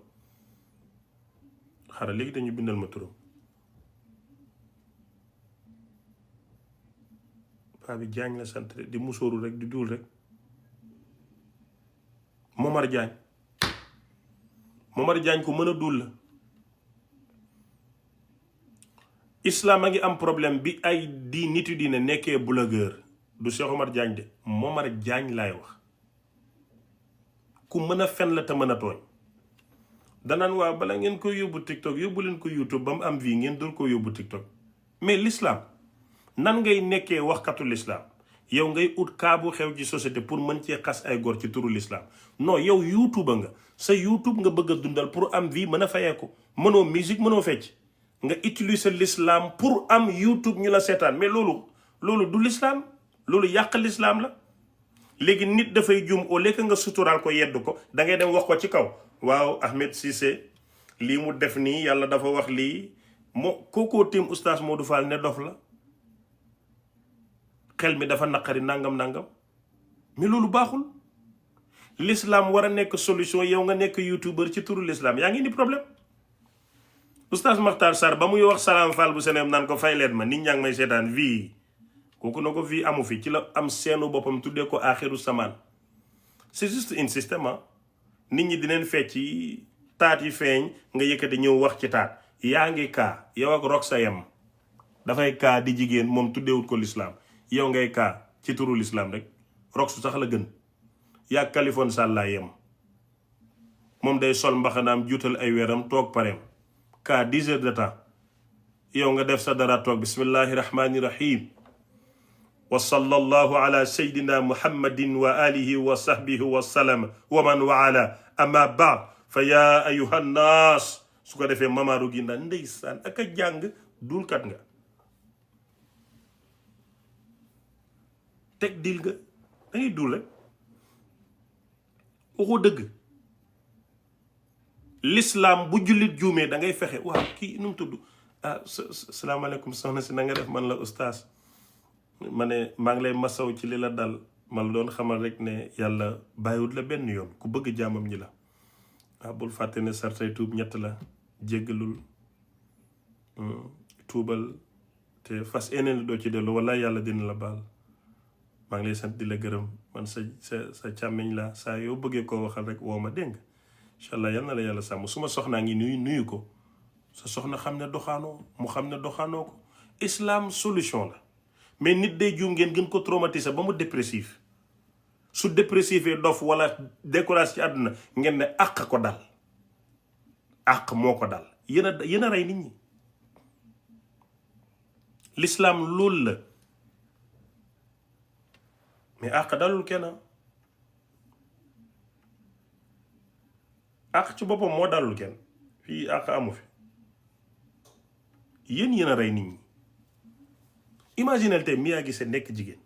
xaaral léegi dañu bindal ma turam. paa bi jaañ la sant di musóoru rek di duul rek. Momar Jaañ. Momar Jaañ ku mën a duul la. islam a ngi am problème bi ay nit yu diine nekkee blogueur, du Cheikh Omar Jaañ de, Momar Jaañ laay wax. ku mën a fen la te mën a tooñ. danaan waaw bala ngeen ko yóbbu TikTok yóbbu leen ko YouTube ba mu am vie ngeen doon ko yóbbu TikTok. mais l'islam nan ngay nekkee waxkatu l'islam yow ngay ut kaa bu xew ci société pour mën cee xas ay góor ci turu l'islam. non yow YouTube nga, sa YouTube nga bëgg a dundal pour am vie mën a fayee ko, mënoo musique mënoo fecc, nga utiliser l'islam pour am YouTube ñu la seetaan. mais loolu du l'islam, loolu yàq l'islam la. léegi nit dafay jum au lieu que nga suturaal ko yedd ko, da ngay dem wax ko ci kaw. waaw Ahmed Cissé lii mu def nii yàlla dafa wax lii, kookoo tim oustaz Modou Fall ne dof la, xel mi dafa naqari nangam. mais loolu baaxul. l'islam war a nekk solution, yow nga nekk youtubeur ci turu l'islam, yaa ngi ni problème. oustaz Makhtar Sarr ba muy wax Salam Fall bu Sénégal naan ko fay leen ma, nit ñaa ngi may seetaan vie, kooku na ko vie amu fi, ci la am seenu boppam tuddee ko axiru samaan. c'est juste un système. nit ñi dineen fecc taat yi feeñ nga yëkkati ñëw wax ci taat. yaa ngi kaa yow ak rok sa yem, dafay kaa di jigéen, moom tuddeewut ko l'islam, yow ngay kaa ci turu l'islam rek. rok su sax la gën. yaa Kaliphone Sall laa yem, moom day sol mbaxanaam juutal ay weeram toog pareem kaa 10 heures de temps. yow nga def sa dara toog bismillahi rahmani rahim wa sallallahu ala sayyidina muhammadin wa alihi wa sahbihi wa sallam wa man waala amma baad fa yaa ayuha nnaas. su ko defee mamaaru gi naan ndeysaan ak a jàng, duulkat nga, teg dil nga, dangay duul rek, waxoo dëgg. l'islam bu jullit juumee da ngay fexe waaw kii nu mu tudd, salaamaaleykum soxna si na nga def, man la oustaz, ma ne maa ngi lay masaw ci li la dal, ma la doon xamal rek ne yàlla bàyyiwut la benn yoon, ku bëgg jaamam ñi la. bul fàtte ne sartay tuub ñett la. jéggalul tuubal te fas eneen doo ci dellu walla yàlla dina la baal. maa ngi lay sant di la gërëm man sa càmmiñ la saa yoo bëggee koo waxal rek woo ma dégg nga incha allah yal na la yàlla sàmm suma soxnaa ngi nuyu ko sa soxna xam ne doxaanoo mu xam ne doxaanoo ko. islam solution la mais nit day juum ngeen gën ko traumatiser ba mu dépressif su dépressifee dof wala décourage ci àdduna ngeen ne àq ko dal àq moo ko dal yéen a rey nit ñi. l'islam loolu la mais àq dalul kenn àq ci boppam moo dalul kenn fii àq amu fi yéen a rey nit ñi. imaginel tey Mia Guissé nekk jigéen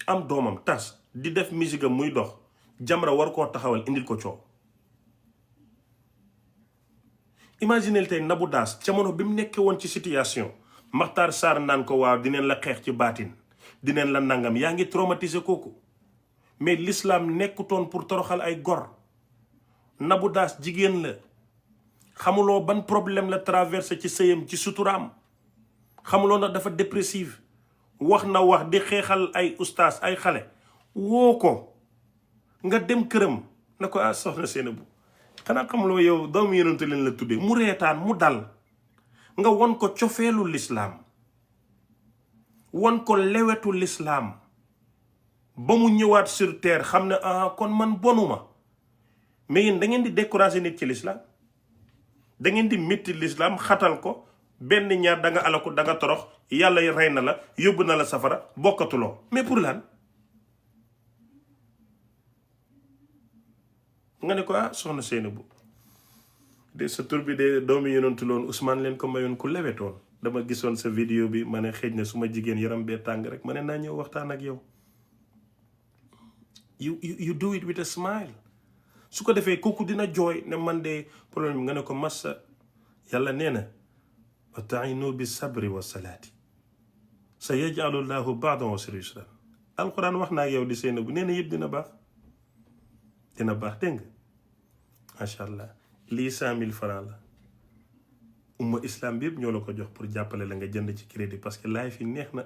am doomam tas di def musique am muy dox Jamra war koo taxawal indil ko coow. imaginel tey Nabou Daas jamono bi mu nekkee woon ci situation Makhtar Sarr naan ko waaw dineen la xeex ci baatin dineen la nangam yaa ngi traumatiser kooku mais l'islam nekkutoon pour toroxal ay gor. Nabou Daas jigéen la xamuloo ban problème la traversé ci sëyam ci suturaam xamuloo ndax dafa dépressive wax na wax di xeexal ay ustaas ay xale woo ko nga dem këram na ko soxna Seynabou xanaa xamuloo yow doomu yonentu leen la tuddee mu reetaan mu dal nga won ko cofeelu lislaam won ko lewetu lislaam ba mu ñëwaat sur terre xam ne kon man bonuma mais yéen da ngeen di décourager nit ci lislaam da ngeen di métti lislaam xatal ko benn ñaar da nga alaku da nga torox yàlla rey na la yóbbu na la safara bokkatuloo mais pour lan nga ne ko soxna Seynabou de sa tur bi de doomu yonentu loon Ousmane leen ko mayoon ku lewetoon dama gisoon sa vidéo bi ma ne xëj na su ma jigéen yaram bee tàng rek ma ne naa ñëw waxtaan ak yow you do it with a smile su ko defee kooku dina jooy ne man de problème nga ne ko massa yàlla nee na wa tainu bi sabri wa salaati sa yajalu llahu ba'da usri yusran alquran wax naa ak yow di Seynabou nee na yëpp dina baax dégg nga macha allah lii 100 000 francs la umma islam bi yëpp ñoo la ko jox pour jàppale la nga jënd ci crédit parce que laay fi neex na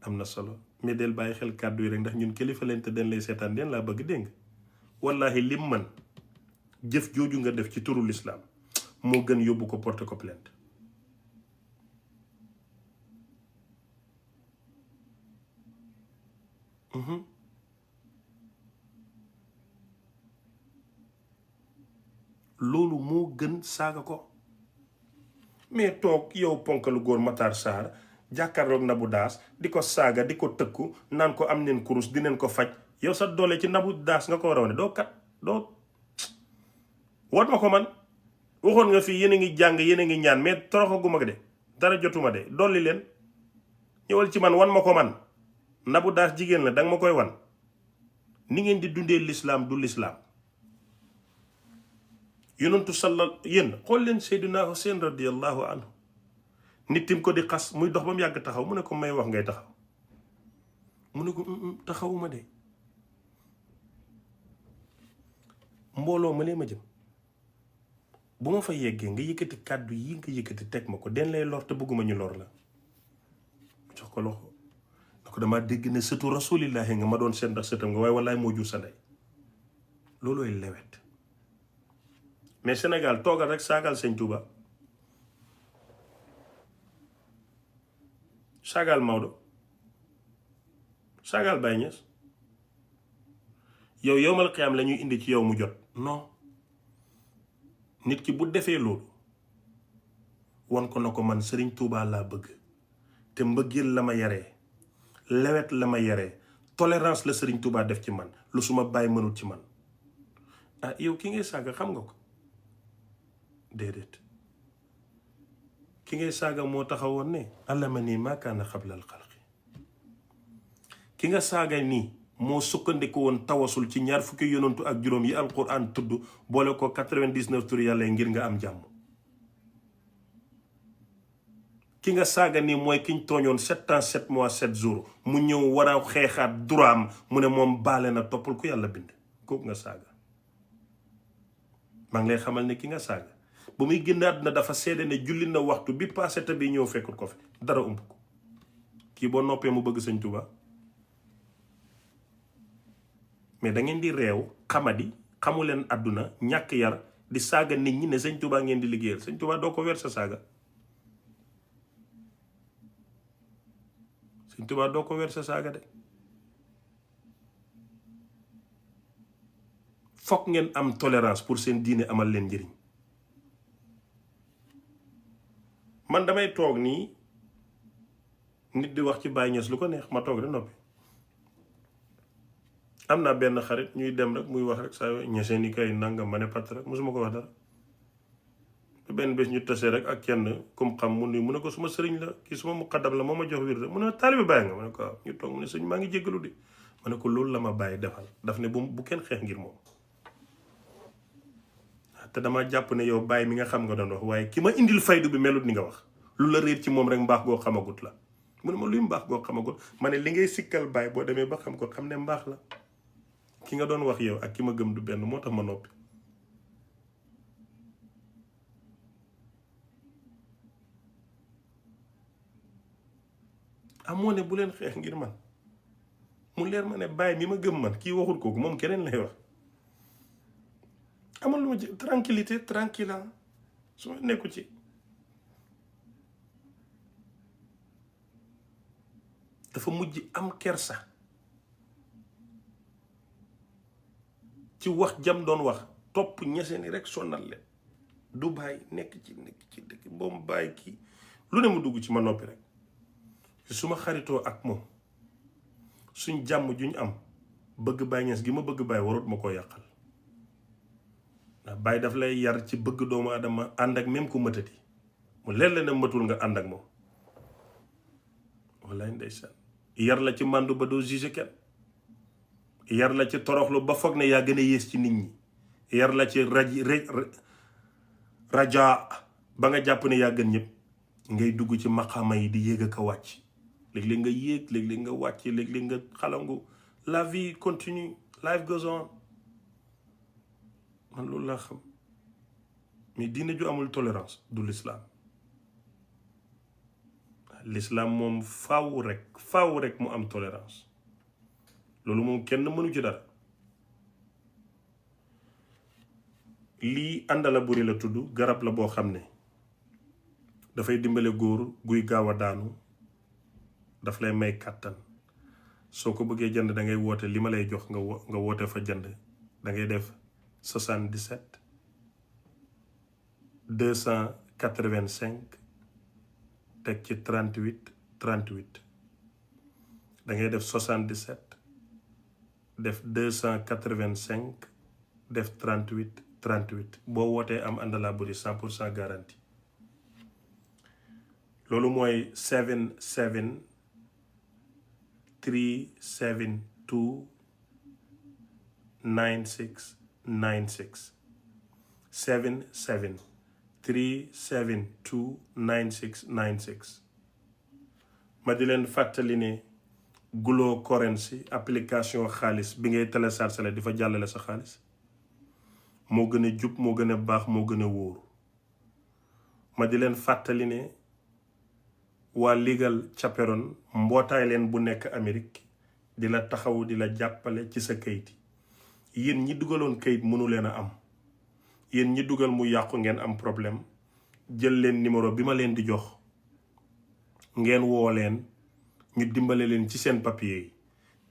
am na solo mais del bàyyi xel kàddu yi rek ndax ñun kilifa leen te den lay seetaan den laa bëgg dégg nga wallahi lim man jëf jooju nga def ci turu l'islam moo gën yóbbu ko porte ko plainte loolu moo gën saaga ko mais toog yow ponkalu góor Matar Sarr jàkkaarloog Nabou Daas di ko saaga di ko tëkku naan ko am neen kurus dineen ko faj yow sa doole ci Nabou Daas nga ko war a wane doo wat ma ko man waxoon nga fii yéen a ngi jàng yéen a ngi ñaan mais toroxaguma de dara jotuma de dolli leen ñëwal ci man wan ma ko man Nabou Daas jigéen la danga ma koy wan ni ngeen di dundee l'islam du l'islam yonentu yéen xool leen Seydina Hussein radiyallahu anhu nit tim ko di xas muy dox ba mu yàgg taxaw mu ne ko may wax ngay taxaw mu ne ko taxawuma de mbooloo ma lee ma jëm bu ma fa yeggee nga yëkkati kàddu yi nga yëkkati teg ma ko den lay lor te bëgguma ñu lor la jox ko loxo na ko dama dégg ne sëtu rasulillahi nga ma doon seet ndax sëtam nga waaye wallaay moo jur sa ndey loolooy lewet mais Sénégal toogal rek saagal Sëñ Tuuba saagal Maodo saagal Baye Niass yow yowmal xiyaam la ñuy indi ci yow mu jot non nit ki bu defee loolu wan ko na ko man Sëriñ Tuuba laa bëgg te mbëggeel la ma yaree lewet la ma yaree tolérance la Sëriñ Tuuba def ci man lu suma bàyyi mënul ci man yow ki ngay saaga xam nga ko déedéet ki ngay saaga moo taxawoon ne allama nii maa kaana xablal xalqi ki nga saaga nii moo sukkandiku woon tawasul ci 20 fukki yonantu ak juróom yi alquran tudd boole ko 99 tur yàlla ngir nga am jàmm ki nga saaga nii mooy kiñ tooñoon 7 ans 7 mois 7 jours mu ñëw war a xeexaat droit mu ne moom baale na toppal ku yàlla bind kooku nga saaga maa ngi lay xamal ne ki nga saaga ba muy génn àdduna dafa seede ne julli na waxtu bi passé te bi ñëw fekkut ko fi dara ump ko kii boo noppee mu bëgg sëñ Tuubaa mais da ngeen di réew xamadi xamu leen àdduna ñàkk yar di saaga nit ñi ne sëñ Tuubaa ngeen di liggéeyal sëñ Tuubaa doo ko weer sa saaga sëñ Tuubaa doo ko weer sa saaga de fokk ngeen am tolérance pour seen diine amal leen njëriñ man damay toog nii nit di wax ci Baye Niass lu ko neex ma toog rek noppi am naa benn xarit ñuy dem rek muy wax rek saa yoo ñeseen ni kay nangam ma ne pat rek mosuma ko wax dara benn bés ñu tase rek ak kenn kum xam mu ne ko suma sëriñ la kii suma muqaddam la moo ma jox wir de mu ne taalibe Baye nga ma ne ko waaw ñu toog mu ne sëñ maa ngi jéggalu de ma ne ko loolu la ma Baye defal daf ne bu kenn xeex ngir moom te dama jàpp ne yow Baye mi nga xam nga doon wax waaye ki ma indil faydu bi melut ni nga wax lu la réer ci moom rek mbaax goo xamagut la mu ne ma luy mbaax goo xamagut ma ne li ngay sikkal Baye boo demee ba xam ko xam ne mbaax la ki nga doon wax yow ak ki ma gëm du benn moo tax ma noppi amoo ne bu leen xeex ngir man mu leer ma ne Baye mi ma gëm man kii waxul kooku moom keneen lay wax amal lu ma ci tranquillité tranquille su ma nekku ci dafa mujj am kersa ci wax jam doon wax topp ñese ni rek sonal leen du bàyyi nekk ci dëkk boobu bàyyi kii lu ne mu dugg ci ma noppi rek su ma xaritoo ak moom suñ jàmm juñ am bëgg Baye Niass gi ma bëgg Baye warut ma koo yàqal ndax Baye daf lay yar ci bëgg doomu adama ànd ak même ku mëtati mu leer la ne mëtul nga ànd ak moom wallaay ndeysaan yar la ci màndu ba doo juge kenn yar la ci toroxlu ba foog ne yaa gën a yées ci nit ñi yar la ci raja ba nga jàpp ne yaa gën ñëpp ngay dugg ci maqaama yi di yéeg ak a wàcc léeg-léeg nga yéeg léeg-léeg nga wàcc léeg-léeg nga xalangu la vie continue life goes on man loolu laa xam mais diine ju amul tolérance du l'islam moom faaw rek mu am tolérance loolu moom kenn mënu ci dara lii àndala buri la tudd garab la boo xam ne dafay dimbale góor guy gaaw a daanu daf lay may kàttan soo ko bëggee jënd da ngay woote li ma lay jox nga woote fa jënd da ngay def 77 285 teg ci 38 38 da ngay def 77 def 285 def 38 38 boo wootee am àndala buri 100% garantie loolu mooy 77 372 96 96 77 372 96 96 ma di leen fàttali ne Glo Currency application xaalis bi ngay télécharger di fa jàllale sa xaalis moo gën a jub moo gën a baax moo gën a wóor ma di leen fàttali ne waa Legal Chaperon mbootaay leen bu nekk Amérique di la taxaw di la jàppale ci sa kayit yi yéen ñi dugaloon kayit mënu leen a am yéen ñi dugal mu yàqu ngeen am problème jël leen numéro bi ma leen di jox ngeen woo leen ñu dimbale leen ci seen papier yi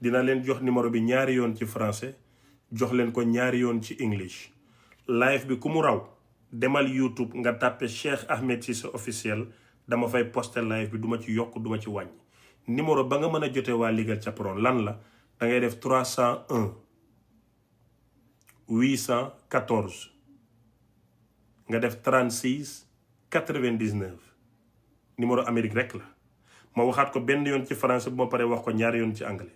dina leen jox numéro bi ñaari yoon ci français jox leen ko ñaari yoon ci English live bi ku mu raw demal YouTube nga tàppe Cheikh Ahmed Cissé officiel dama fay poster live bi duma ci yokk duma ci wàññi numéro ba nga mën a jotee waa Legal Chaperon lan la da ngay def 301 814 nga def 36 99 numéro Amérique rek la ma waxaat ko benn yoon ci français bu ma paree wax ko ñaari yoon ci anglais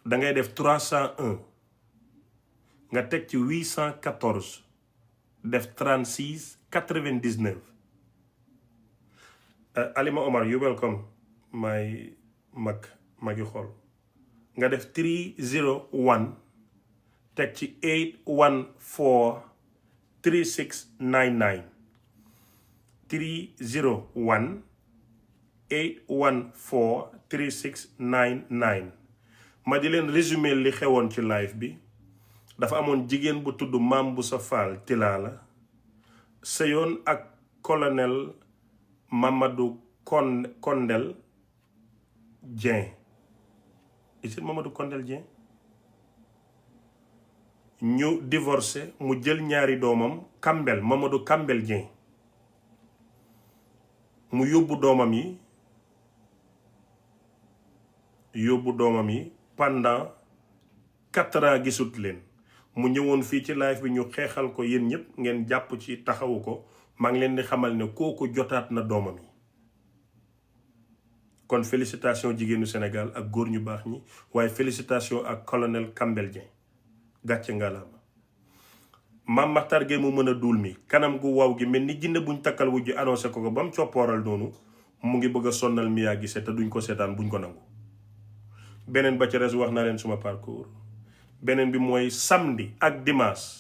da ngay def 301 nga teg ci 814 def 36 99 Alima Omar you welcome my magi xool nga def 301 teg ci 814 3699 301 814 3699 ma di leen résumé li xewoon ci live bi. dafa amoon jigéen bu tudd Mame Boussa Fall Tilala sëyoon ak colonel Mamadou Kondel Dieng. Is it Mamadou Kondel Dieng? ñu divorcé mu jël ñaari doomam Kambel Mamadou Kambel Dieng mu yóbbu doomam yi pendant 4 ans gisut leen. mu ñëwoon fii ci live bi ñu xeexal ko yéen ñëpp ngeen jàpp ci taxawu ko maa ngi leen di xamal ne kooku jotaat na doomam yi. kon félicitation jigéenu Sénégal ak góor ñu baax ñi waaye félicitation ak colonel Kambel Dieng gàcce ngalaama. Mame Makhtar Gueye mu mën a duul mi kanam gu waw gi mel ni jinne buñ takkal wujj annoncé ko ba mu coppooral noonu mu ngi bëgg a sonnal Mia Guissé te duñ ko seetaan buñ ko nangu. beneen ba ci res wax naa leen suma parcours. beneen bi mooy samedi ak dimanche